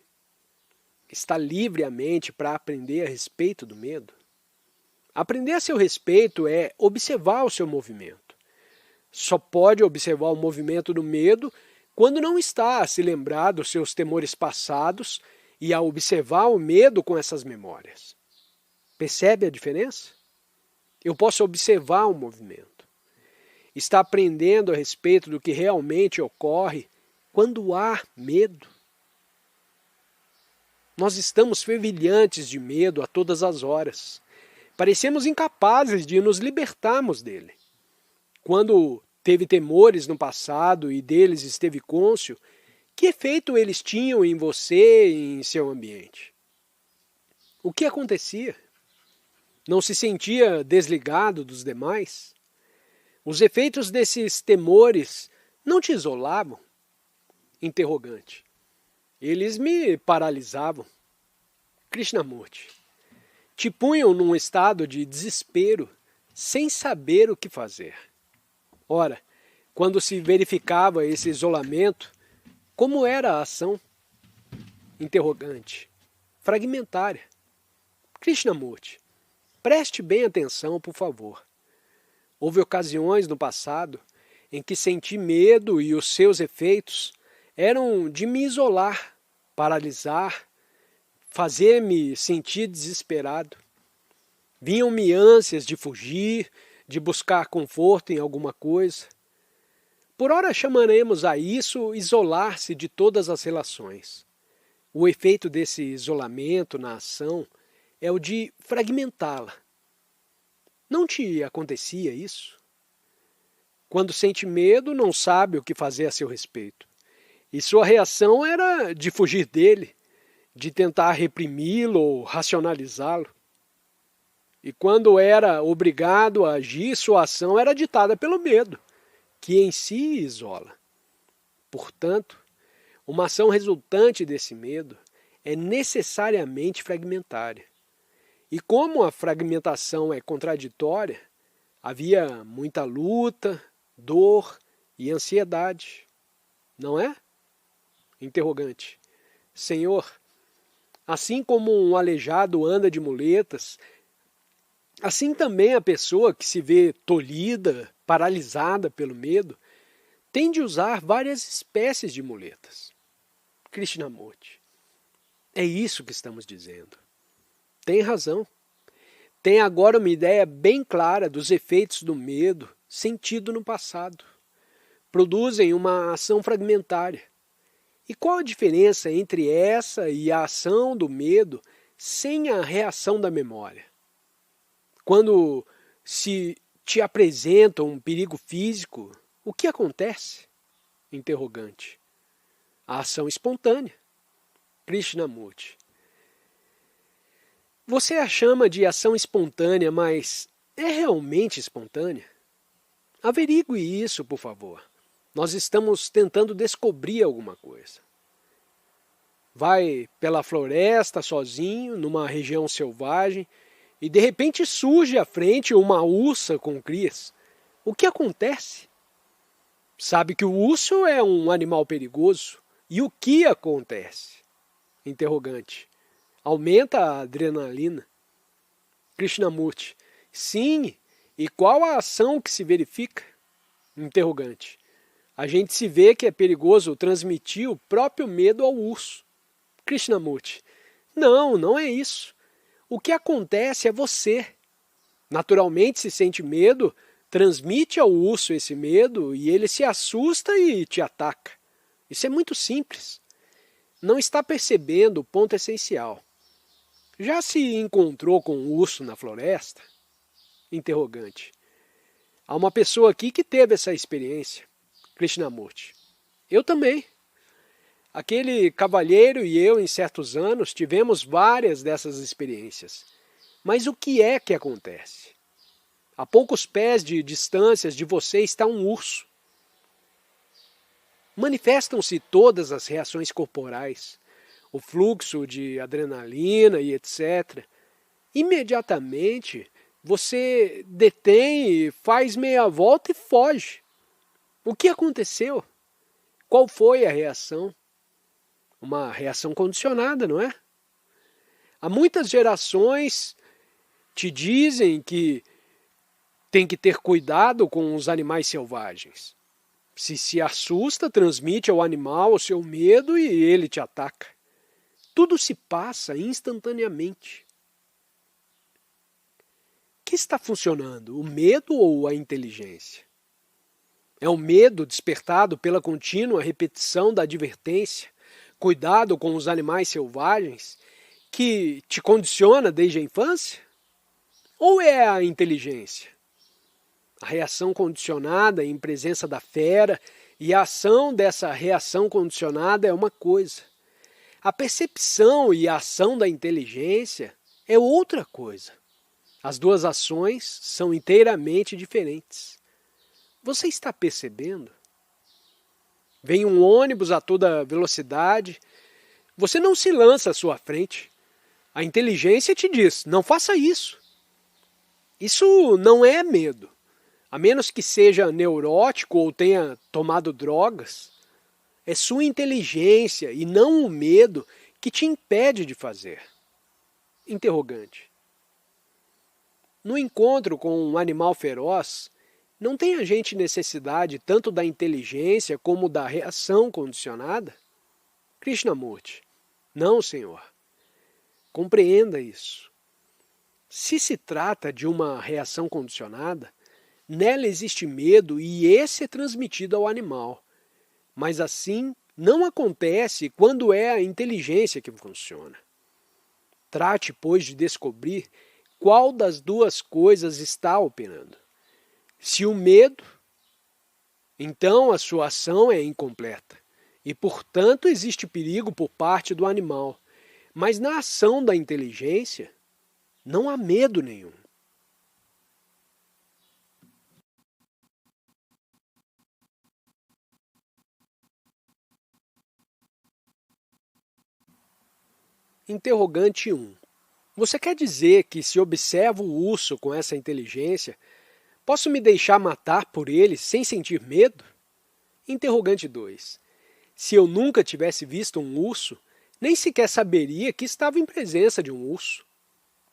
Está livre a mente para aprender a respeito do medo? Aprender a seu respeito é observar o seu movimento. Só pode observar o movimento do medo quando não está a se lembrar dos seus temores passados e a observar o medo com essas memórias. Percebe a diferença? Eu posso observar o movimento. Está aprendendo a respeito do que realmente ocorre quando há medo. Nós estamos fervilhantes de medo a todas as horas. Parecemos incapazes de nos libertarmos dele. Quando teve temores no passado e deles esteve cônscio, que efeito eles tinham em você e em seu ambiente? O que acontecia? Não se sentia desligado dos demais? Os efeitos desses temores não te isolavam? Interrogante. Eles me paralisavam. Krishnamurti. Te punham num estado de desespero, sem saber o que fazer. Ora, quando se verificava esse isolamento, como era a ação? Interrogante. Fragmentária. Krishnamurti. Preste bem atenção, por favor. Houve ocasiões no passado em que senti medo e os seus efeitos eram de me isolar, paralisar, fazer-me sentir desesperado. Vinham-me ânsias de fugir, de buscar conforto em alguma coisa. Por ora chamaremos a isso isolar-se de todas as relações. O efeito desse isolamento na ação é o de fragmentá-la. Não te acontecia isso? Quando sente medo, não sabe o que fazer a seu respeito. E sua reação era de fugir dele, de tentar reprimi-lo ou racionalizá-lo. E quando era obrigado a agir, sua ação era ditada pelo medo, que em si isola. Portanto, uma ação resultante desse medo é necessariamente fragmentária. E como a fragmentação é contraditória, Havia muita luta, dor e ansiedade, não é? Interrogante. Senhor, assim como um aleijado anda de muletas, assim também a pessoa que se vê tolhida, paralisada pelo medo, tem de usar várias espécies de muletas. Krishnamurti, é isso que estamos dizendo. Tem razão. Tem agora uma ideia bem clara dos efeitos do medo sentido no passado. Produzem uma ação fragmentária. E qual a diferença entre essa e a ação do medo sem a reação da memória? Quando se te apresenta um perigo físico, o que acontece? Interrogante. A ação espontânea. Krishnamurti. Você a chama de ação espontânea, mas é realmente espontânea? Averigue isso, por favor. Nós estamos tentando descobrir alguma coisa. Vai pela floresta sozinho, numa região selvagem, e de repente surge à frente uma ursa com crias. O que acontece? Sabe que o urso é um animal perigoso. E o que acontece? Interrogante. Aumenta a adrenalina. Krishnamurti. Sim, e qual a ação que se verifica? Interrogante. A gente se vê que é perigoso transmitir o próprio medo ao urso. Krishnamurti. Não, não é isso. O que acontece é você. Naturalmente se sente medo, transmite ao urso esse medo e ele se assusta e te ataca. Isso é muito simples. Não está percebendo o ponto essencial. Já se encontrou com um urso na floresta? Interrogante. Há uma pessoa aqui que teve essa experiência. Krishnamurti. Eu também. Aquele cavalheiro e eu, em certos anos, tivemos várias dessas experiências. Mas o que é que acontece? A poucos pés de distâncias de você está um urso. Manifestam-se todas as reações corporais, o fluxo de adrenalina e etc. Imediatamente você detém, faz meia volta e foge. O que aconteceu? Qual foi a reação? Uma reação condicionada, não é? Há muitas gerações te dizem que tem que ter cuidado com os animais selvagens. Se assusta, transmite ao animal o seu medo e ele te ataca. Tudo se passa instantaneamente. O que está funcionando? O medo ou a inteligência? É o medo despertado pela contínua repetição da advertência, cuidado com os animais selvagens, que te condiciona desde a infância? Ou é a inteligência? A reação condicionada em presença da fera e a ação dessa reação condicionada é uma coisa. A percepção e a ação da inteligência é outra coisa. As duas ações são inteiramente diferentes. Você está percebendo? Vem um ônibus a toda velocidade, você não se lança à sua frente. A inteligência te diz, não faça isso. Isso não é medo. A menos que seja neurótico ou tenha tomado drogas, é sua inteligência e não o medo que te impede de fazer. Interrogante. No encontro com um animal feroz, não tem a gente necessidade tanto da inteligência como da reação condicionada? Krishnamurti. Não, senhor. Compreenda isso. Se se trata de uma reação condicionada, nela existe medo e esse é transmitido ao animal. Mas assim não acontece quando é a inteligência que funciona. Trate, pois, de descobrir qual das duas coisas está operando. Se o medo, então a sua ação é incompleta e, portanto, existe perigo por parte do animal. Mas na ação da inteligência, não há medo nenhum. Interrogante 1. Você quer dizer que se observa o urso com essa inteligência, Posso me deixar matar por ele sem sentir medo? Interrogante 2. Se eu nunca tivesse visto um urso, nem sequer saberia que estava em presença de um urso.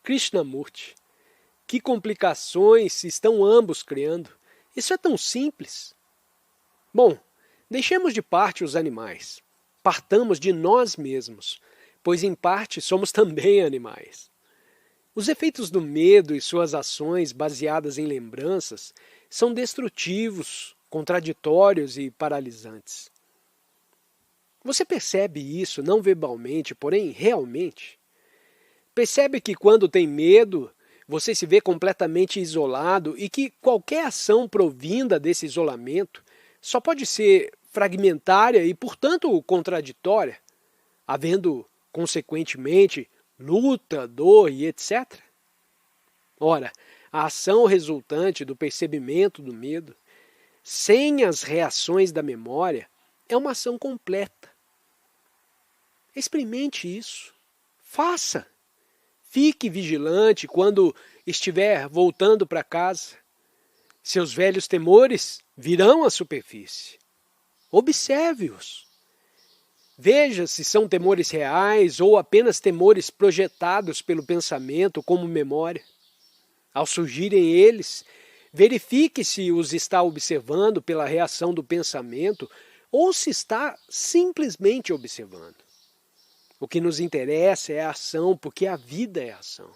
Krishnamurti. Que complicações estão ambos criando? Isso é tão simples. Bom, deixemos de parte os animais. Partamos de nós mesmos, pois em parte somos também animais. Os efeitos do medo e suas ações baseadas em lembranças são destrutivos, contraditórios e paralisantes. Você percebe isso não verbalmente, porém realmente? Percebe que quando tem medo, você se vê completamente isolado e que qualquer ação provinda desse isolamento só pode ser fragmentária e, portanto, contraditória, havendo, consequentemente, luta, dor e etc. Ora, a ação resultante do percebimento do medo, sem as reações da memória, é uma ação completa. Experimente isso. Faça. Fique vigilante quando estiver voltando para casa. Seus velhos temores virão à superfície. Observe-os. Veja se são temores reais ou apenas temores projetados pelo pensamento como memória. Ao surgirem eles, verifique se os está observando pela reação do pensamento ou se está simplesmente observando. O que nos interessa é a ação, porque a vida é ação.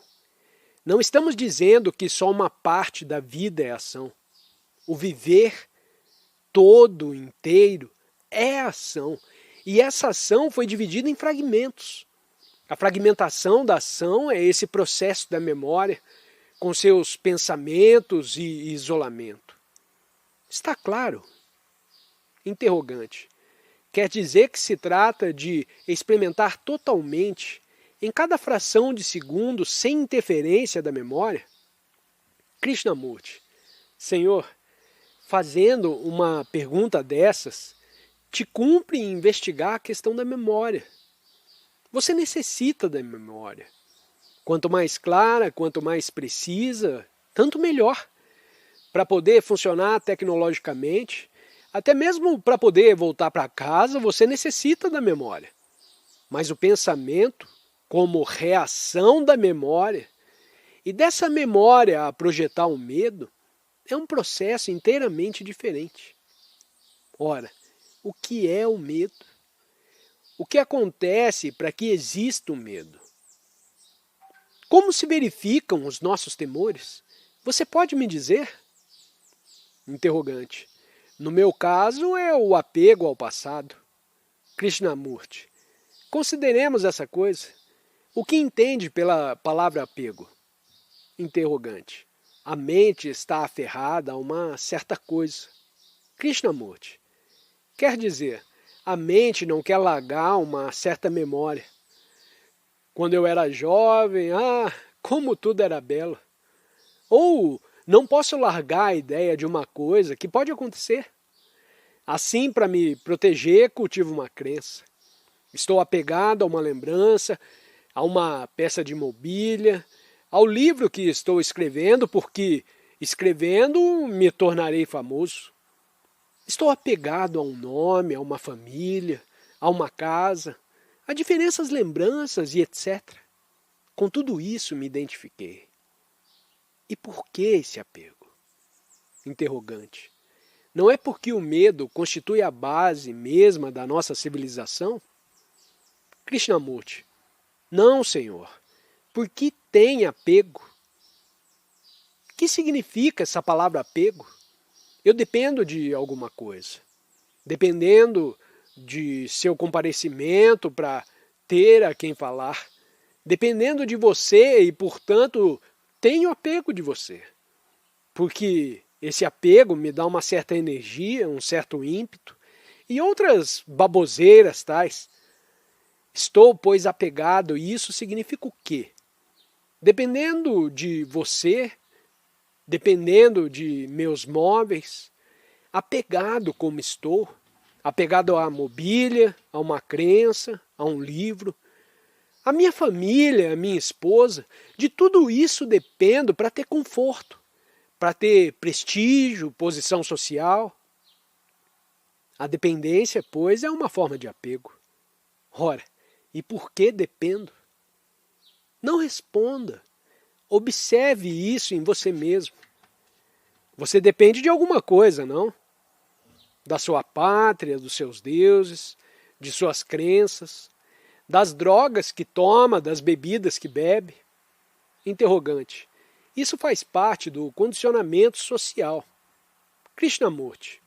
Não estamos dizendo que só uma parte da vida é ação. O viver todo, inteiro, é ação. E essa ação foi dividida em fragmentos. A fragmentação da ação é esse processo da memória, com seus pensamentos e isolamento. Está claro? Interrogante. Quer dizer que se trata de experimentar totalmente, em cada fração de segundo, sem interferência da memória? Krishnamurti. Senhor, fazendo uma pergunta dessas, te cumpre investigar a questão da memória. Você necessita da memória. Quanto mais clara, quanto mais precisa, tanto melhor. Para poder funcionar tecnologicamente, até mesmo para poder voltar para casa, você necessita da memória. Mas o pensamento, como reação da memória, e dessa memória a projetar um medo, é um processo inteiramente diferente. Ora, o que é o medo? O que acontece para que exista o medo? Como se verificam os nossos temores? Você pode me dizer? Interrogante. No meu caso é o apego ao passado. Krishnamurti. Consideremos essa coisa. O que entende pela palavra apego? Interrogante. A mente está aferrada a uma certa coisa. Krishnamurti. Quer dizer, a mente não quer largar uma certa memória. Quando eu era jovem, como tudo era belo. Ou não posso largar a ideia de uma coisa que pode acontecer. Assim, para me proteger, cultivo uma crença. Estou apegado a uma lembrança, a uma peça de mobília, ao livro que estou escrevendo, porque escrevendo me tornarei famoso. Estou apegado a um nome, a uma família, a uma casa, a diferentes lembranças e etc. Com tudo isso me identifiquei. E por que esse apego? Interrogante. Não é porque o medo constitui a base mesma da nossa civilização? Krishnamurti. Não, Senhor. Por que tem apego? O que significa essa palavra apego? Eu dependo de alguma coisa. Dependendo de seu comparecimento para ter a quem falar. Dependendo de você e, portanto, tenho apego de você. Porque esse apego me dá uma certa energia, um certo ímpeto e outras baboseiras tais. Estou, pois, apegado e isso significa o quê? Dependendo de você, dependendo de meus móveis, apegado como estou, apegado à mobília, a uma crença, a um livro, a minha família, a minha esposa, de tudo isso dependo para ter conforto, para ter prestígio, posição social. A dependência, pois, é uma forma de apego. Ora, e por que dependo? Não responda. Observe isso em você mesmo. Você depende de alguma coisa, não? Da sua pátria, dos seus deuses, de suas crenças, das drogas que toma, das bebidas que bebe. Interrogante. Isso faz parte do condicionamento social. Krishnamurti,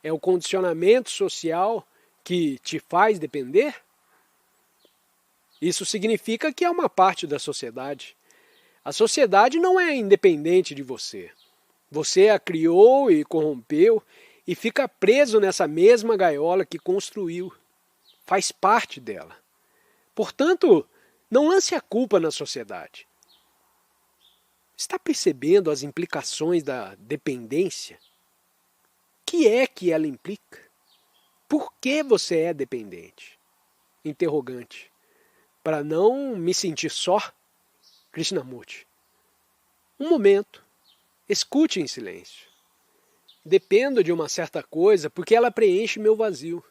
é o condicionamento social que te faz depender? Isso significa que é uma parte da sociedade. A sociedade não é independente de você. Você a criou e corrompeu e fica preso nessa mesma gaiola que construiu. Faz parte dela. Portanto, não lance a culpa na sociedade. Está percebendo as implicações da dependência? O que é que ela implica? Por que você é dependente? Interrogante. Para não me sentir só? Krishnamurti. Um momento. Escute em silêncio. Dependo de uma certa coisa porque ela preenche meu vazio.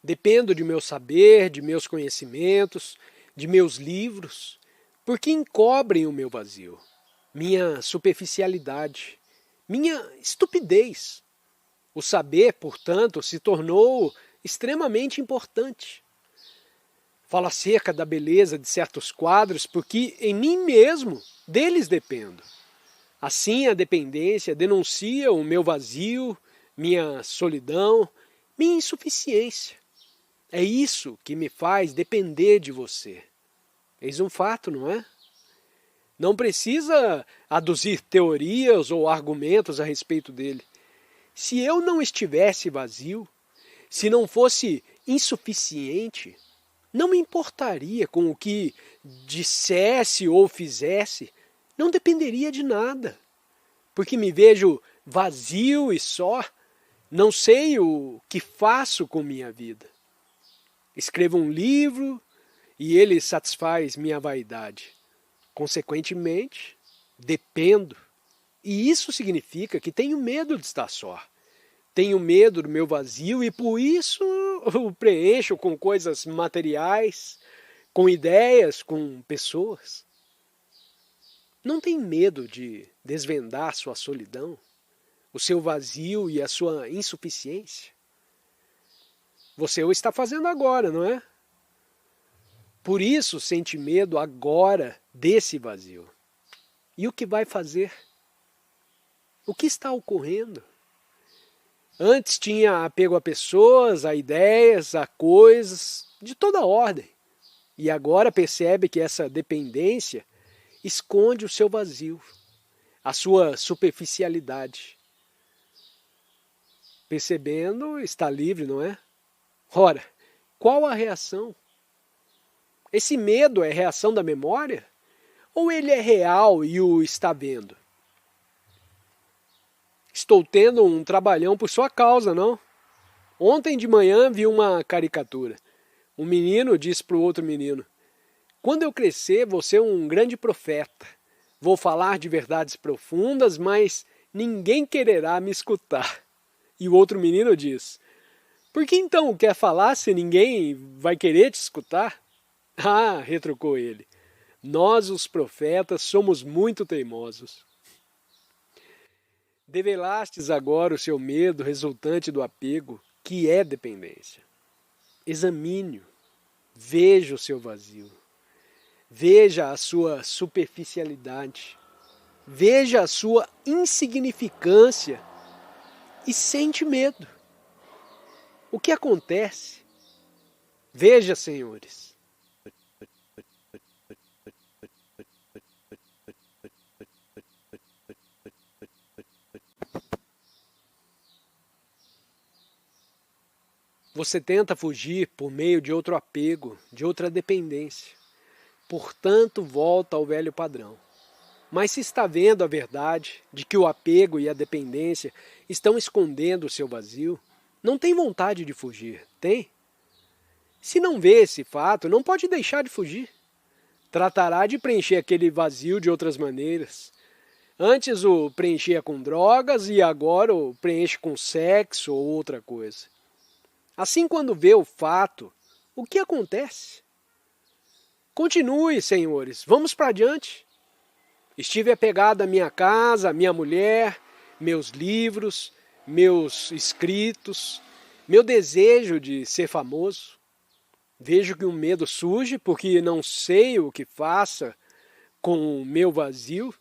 Dependo de meu saber, de meus conhecimentos, de meus livros, porque encobrem o meu vazio, minha superficialidade, minha estupidez. O saber, portanto, se tornou extremamente importante. Falo acerca da beleza de certos quadros porque em mim mesmo deles dependo. Assim, a dependência denuncia o meu vazio, minha solidão, minha insuficiência. É isso que me faz depender de você. Eis um fato, não é? Não precisa aduzir teorias ou argumentos a respeito dele. Se eu não estivesse vazio, se não fosse insuficiente, não me importaria com o que dissesse ou fizesse, não dependeria de nada, porque me vejo vazio e só, não sei o que faço com minha vida. Escrevo um livro e ele satisfaz minha vaidade. Consequentemente, dependo. E isso significa que tenho medo de estar só. Tenho medo do meu vazio e por isso o preencho com coisas materiais, com ideias, com pessoas. Não tem medo de desvendar sua solidão, o seu vazio e a sua insuficiência? Você o está fazendo agora, não é? Por isso sente medo agora desse vazio. E o que vai fazer? O que está ocorrendo? Antes tinha apego a pessoas, a ideias, a coisas, de toda ordem. E agora percebe que essa dependência esconde o seu vazio, a sua superficialidade. Percebendo, está livre, não é? Ora, qual a reação? Esse medo é reação da memória? Ou ele é real e o está vendo? Estou tendo um trabalhão por sua causa, não? Ontem de manhã vi uma caricatura. Um menino disse para o outro menino: quando eu crescer, vou ser um grande profeta. Vou falar de verdades profundas, mas ninguém quererá me escutar. E o outro menino diz: por que então quer falar se ninguém vai querer te escutar? Ah, retrucou ele, nós os profetas somos muito teimosos. Develastes agora o seu medo resultante do apego, que é dependência. Examine-o, veja o seu vazio. Veja a sua superficialidade, veja a sua insignificância e sente medo. O que acontece? Veja, senhores. Você tenta fugir por meio de outro apego, de outra dependência. Portanto, volta ao velho padrão. Mas se está vendo a verdade de que o apego e a dependência estão escondendo o seu vazio, não tem vontade de fugir, tem? Se não vê esse fato, não pode deixar de fugir. Tratará de preencher aquele vazio de outras maneiras. Antes o preenchia com drogas e agora o preenche com sexo ou outra coisa. Assim, quando vê o fato, o que acontece? Continue, senhores, vamos para adiante. Estive apegado à minha casa, à minha mulher, meus livros, meus escritos, meu desejo de ser famoso. Vejo que o medo surge porque não sei o que faça com o meu vazio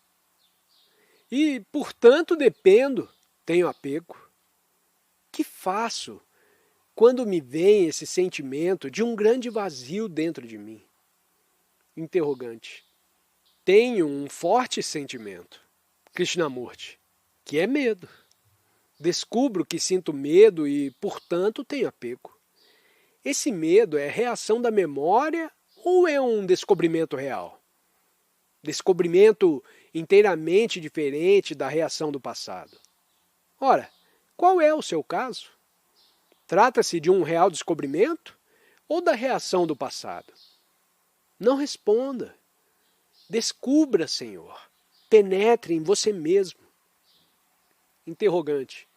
e, portanto, dependo, tenho apego. Que faço quando me vem esse sentimento de um grande vazio dentro de mim? Interrogante. Tenho um forte sentimento, Krishnamurti, que é medo. Descubro que sinto medo e, portanto, tenho apego. Esse medo é reação da memória ou é um descobrimento real? Descobrimento inteiramente diferente da reação do passado. Ora, qual é o seu caso? Trata-se de um real descobrimento ou da reação do passado? Não responda. Descubra, Senhor. Penetre em você mesmo. Interrogante.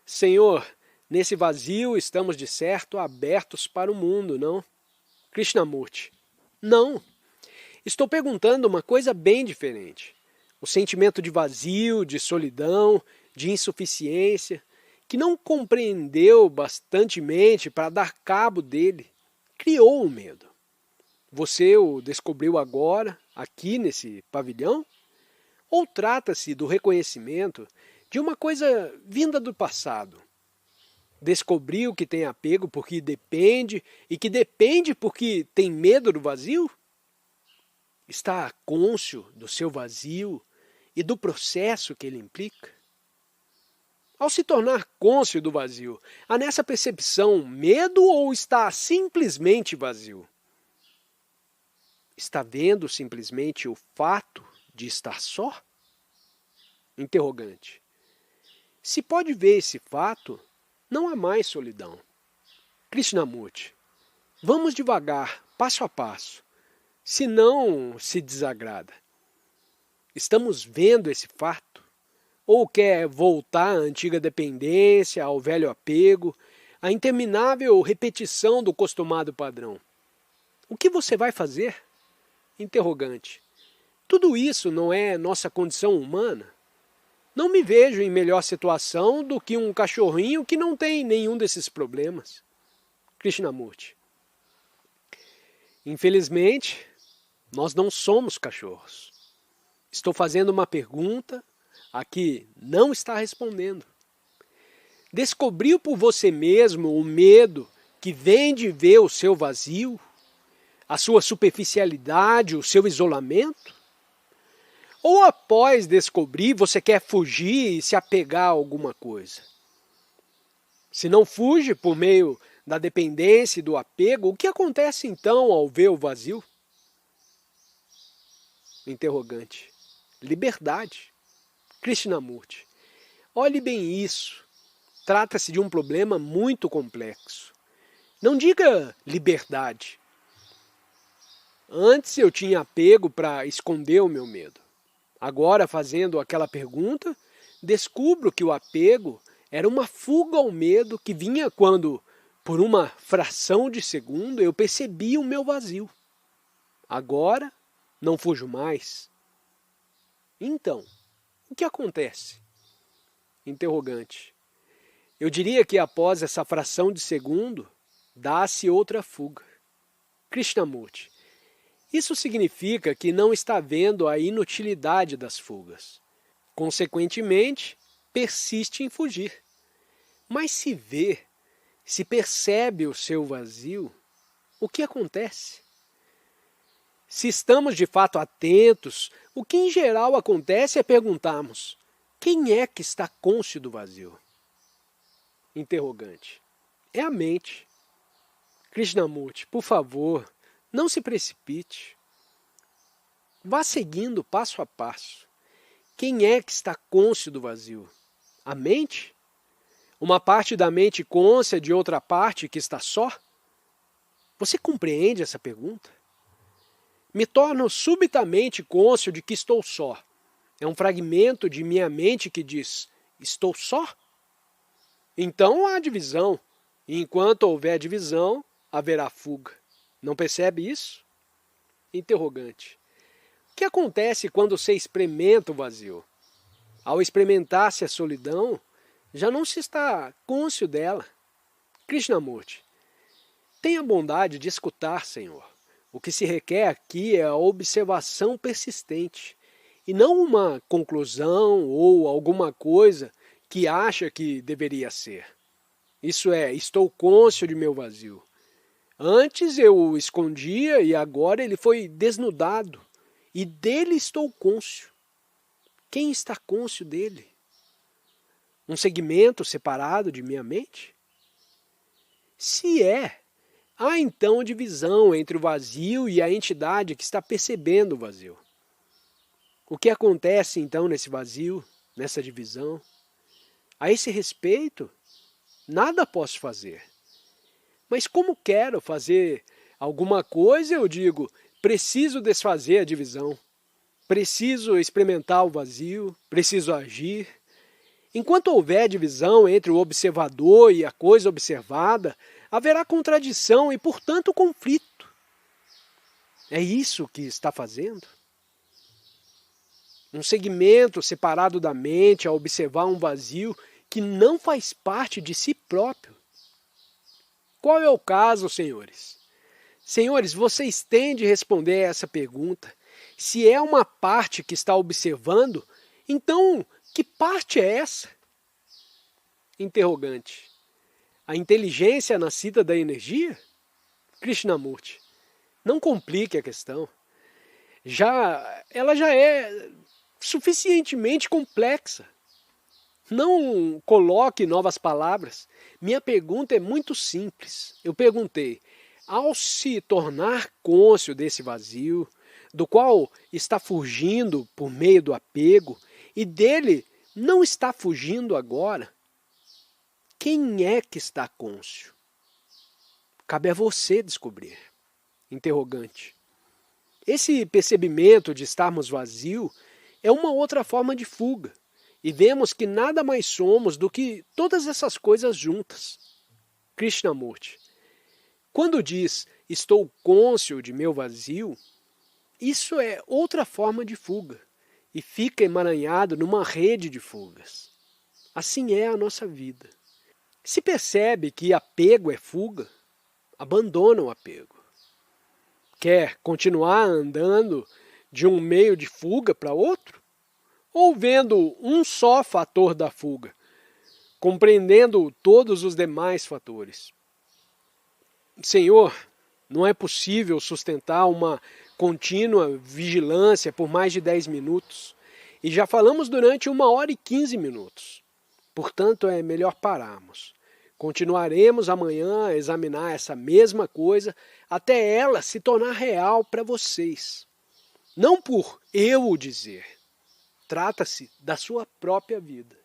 Senhor, nesse vazio estamos de certo abertos para o mundo, não? Krishnamurti. Não. Estou perguntando uma coisa bem diferente. O sentimento de vazio, de solidão, de insuficiência, que não compreendeu bastantemente para dar cabo dele, criou o medo. Você o descobriu agora, aqui nesse pavilhão? Ou trata-se do reconhecimento de uma coisa vinda do passado? Descobriu que tem apego porque depende e que depende porque tem medo do vazio? Está cônscio do seu vazio e do processo que ele implica? Ao se tornar cônscio do vazio, há nessa percepção medo ou está simplesmente vazio? Está vendo simplesmente o fato de estar só? Interrogante. Se pode ver esse fato, não há mais solidão. Krishnamurti. Vamos devagar, passo a passo, senão se desagrada. Estamos vendo esse fato? Ou quer voltar à antiga dependência, ao velho apego, à interminável repetição do costumado padrão? O que você vai fazer? Interrogante. Tudo isso não é nossa condição humana? Não me vejo em melhor situação do que um cachorrinho que não tem nenhum desses problemas. Krishnamurti. Infelizmente, nós não somos cachorros. Estou fazendo uma pergunta a que não está respondendo. Descobriu por você mesmo o medo que vem de ver o seu vazio? A sua superficialidade, o seu isolamento? Ou após descobrir, você quer fugir e se apegar a alguma coisa? Se não fuge por meio da dependência e do apego, o que acontece então ao ver o vazio? Interrogante. Liberdade. Krishnamurti. Olhe bem isso. Trata-se de um problema muito complexo. Não diga liberdade. Antes eu tinha apego para esconder o meu medo. Agora, fazendo aquela pergunta, descubro que o apego era uma fuga ao medo que vinha quando, por uma fração de segundo, eu percebi o meu vazio. Agora, não fujo mais. Então, o que acontece? Interrogante. Eu diria que após essa fração de segundo, dá-se outra fuga. Krishnamurti. Isso significa que não está vendo a inutilidade das fugas. Consequentemente, persiste em fugir. Mas se vê, se percebe o seu vazio, o que acontece? Se estamos de fato atentos, o que em geral acontece é perguntarmos: quem é que está cônscio do vazio? Interrogante. É a mente. Krishnamurti, por favor, não se precipite. Vá seguindo passo a passo. Quem é que está cônscio do vazio? A mente? Uma parte da mente cônscia de outra parte que está só? Você compreende essa pergunta? Me torno subitamente cônscio de que estou só. É um fragmento de minha mente que diz, estou só? Então há divisão. E enquanto houver divisão, haverá fuga. Não percebe isso? Interrogante. O que acontece quando você experimenta o vazio? Ao experimentar-se a solidão, já não se está cônscio dela. Krishnamurti, tenha bondade de escutar, Senhor. O que se requer aqui é a observação persistente, e não uma conclusão ou alguma coisa que acha que deveria ser. Isso é, estou cônscio de meu vazio. Antes eu o escondia e agora ele foi desnudado, e dele estou cônscio. Quem está cônscio dele? Um segmento separado de minha mente? Se é, há então divisão entre o vazio e a entidade que está percebendo o vazio. O que acontece então nesse vazio, nessa divisão? A esse respeito, nada posso fazer. Mas como quero fazer alguma coisa, eu digo, preciso desfazer a divisão. Preciso experimentar o vazio, preciso agir. Enquanto houver divisão entre o observador e a coisa observada, haverá contradição e, portanto, conflito. É isso que está fazendo? Um segmento separado da mente a observar um vazio que não faz parte de si próprio. Qual é o caso, senhores? Senhores, vocês têm de responder a essa pergunta. Se é uma parte que está observando, então que parte é essa? Interrogante. A inteligência nascida da energia? Krishnamurti, não complique a questão. Ela já é suficientemente complexa. Não coloque novas palavras. Minha pergunta é muito simples. Eu perguntei, ao se tornar cônscio desse vazio, do qual está fugindo por meio do apego, e dele não está fugindo agora, quem é que está cônscio? Cabe a você descobrir. Interrogante. Esse percebimento de estarmos vazios é uma outra forma de fuga, e vemos que nada mais somos do que todas essas coisas juntas. Krishnamurti, quando diz estou cônscio de meu vazio, isso é outra forma de fuga, e fica emaranhado numa rede de fugas. Assim é a nossa vida. Se percebe que apego é fuga, abandona o apego. Quer continuar andando de um meio de fuga para outro? Ou vendo um só fator da fuga, compreendendo todos os demais fatores? Senhor, não é possível sustentar uma contínua vigilância por mais de 10 minutos. E já falamos durante 1h15. Portanto, é melhor pararmos. Continuaremos amanhã a examinar essa mesma coisa até ela se tornar real para vocês. Não por eu o dizer. Trata-se da sua própria vida.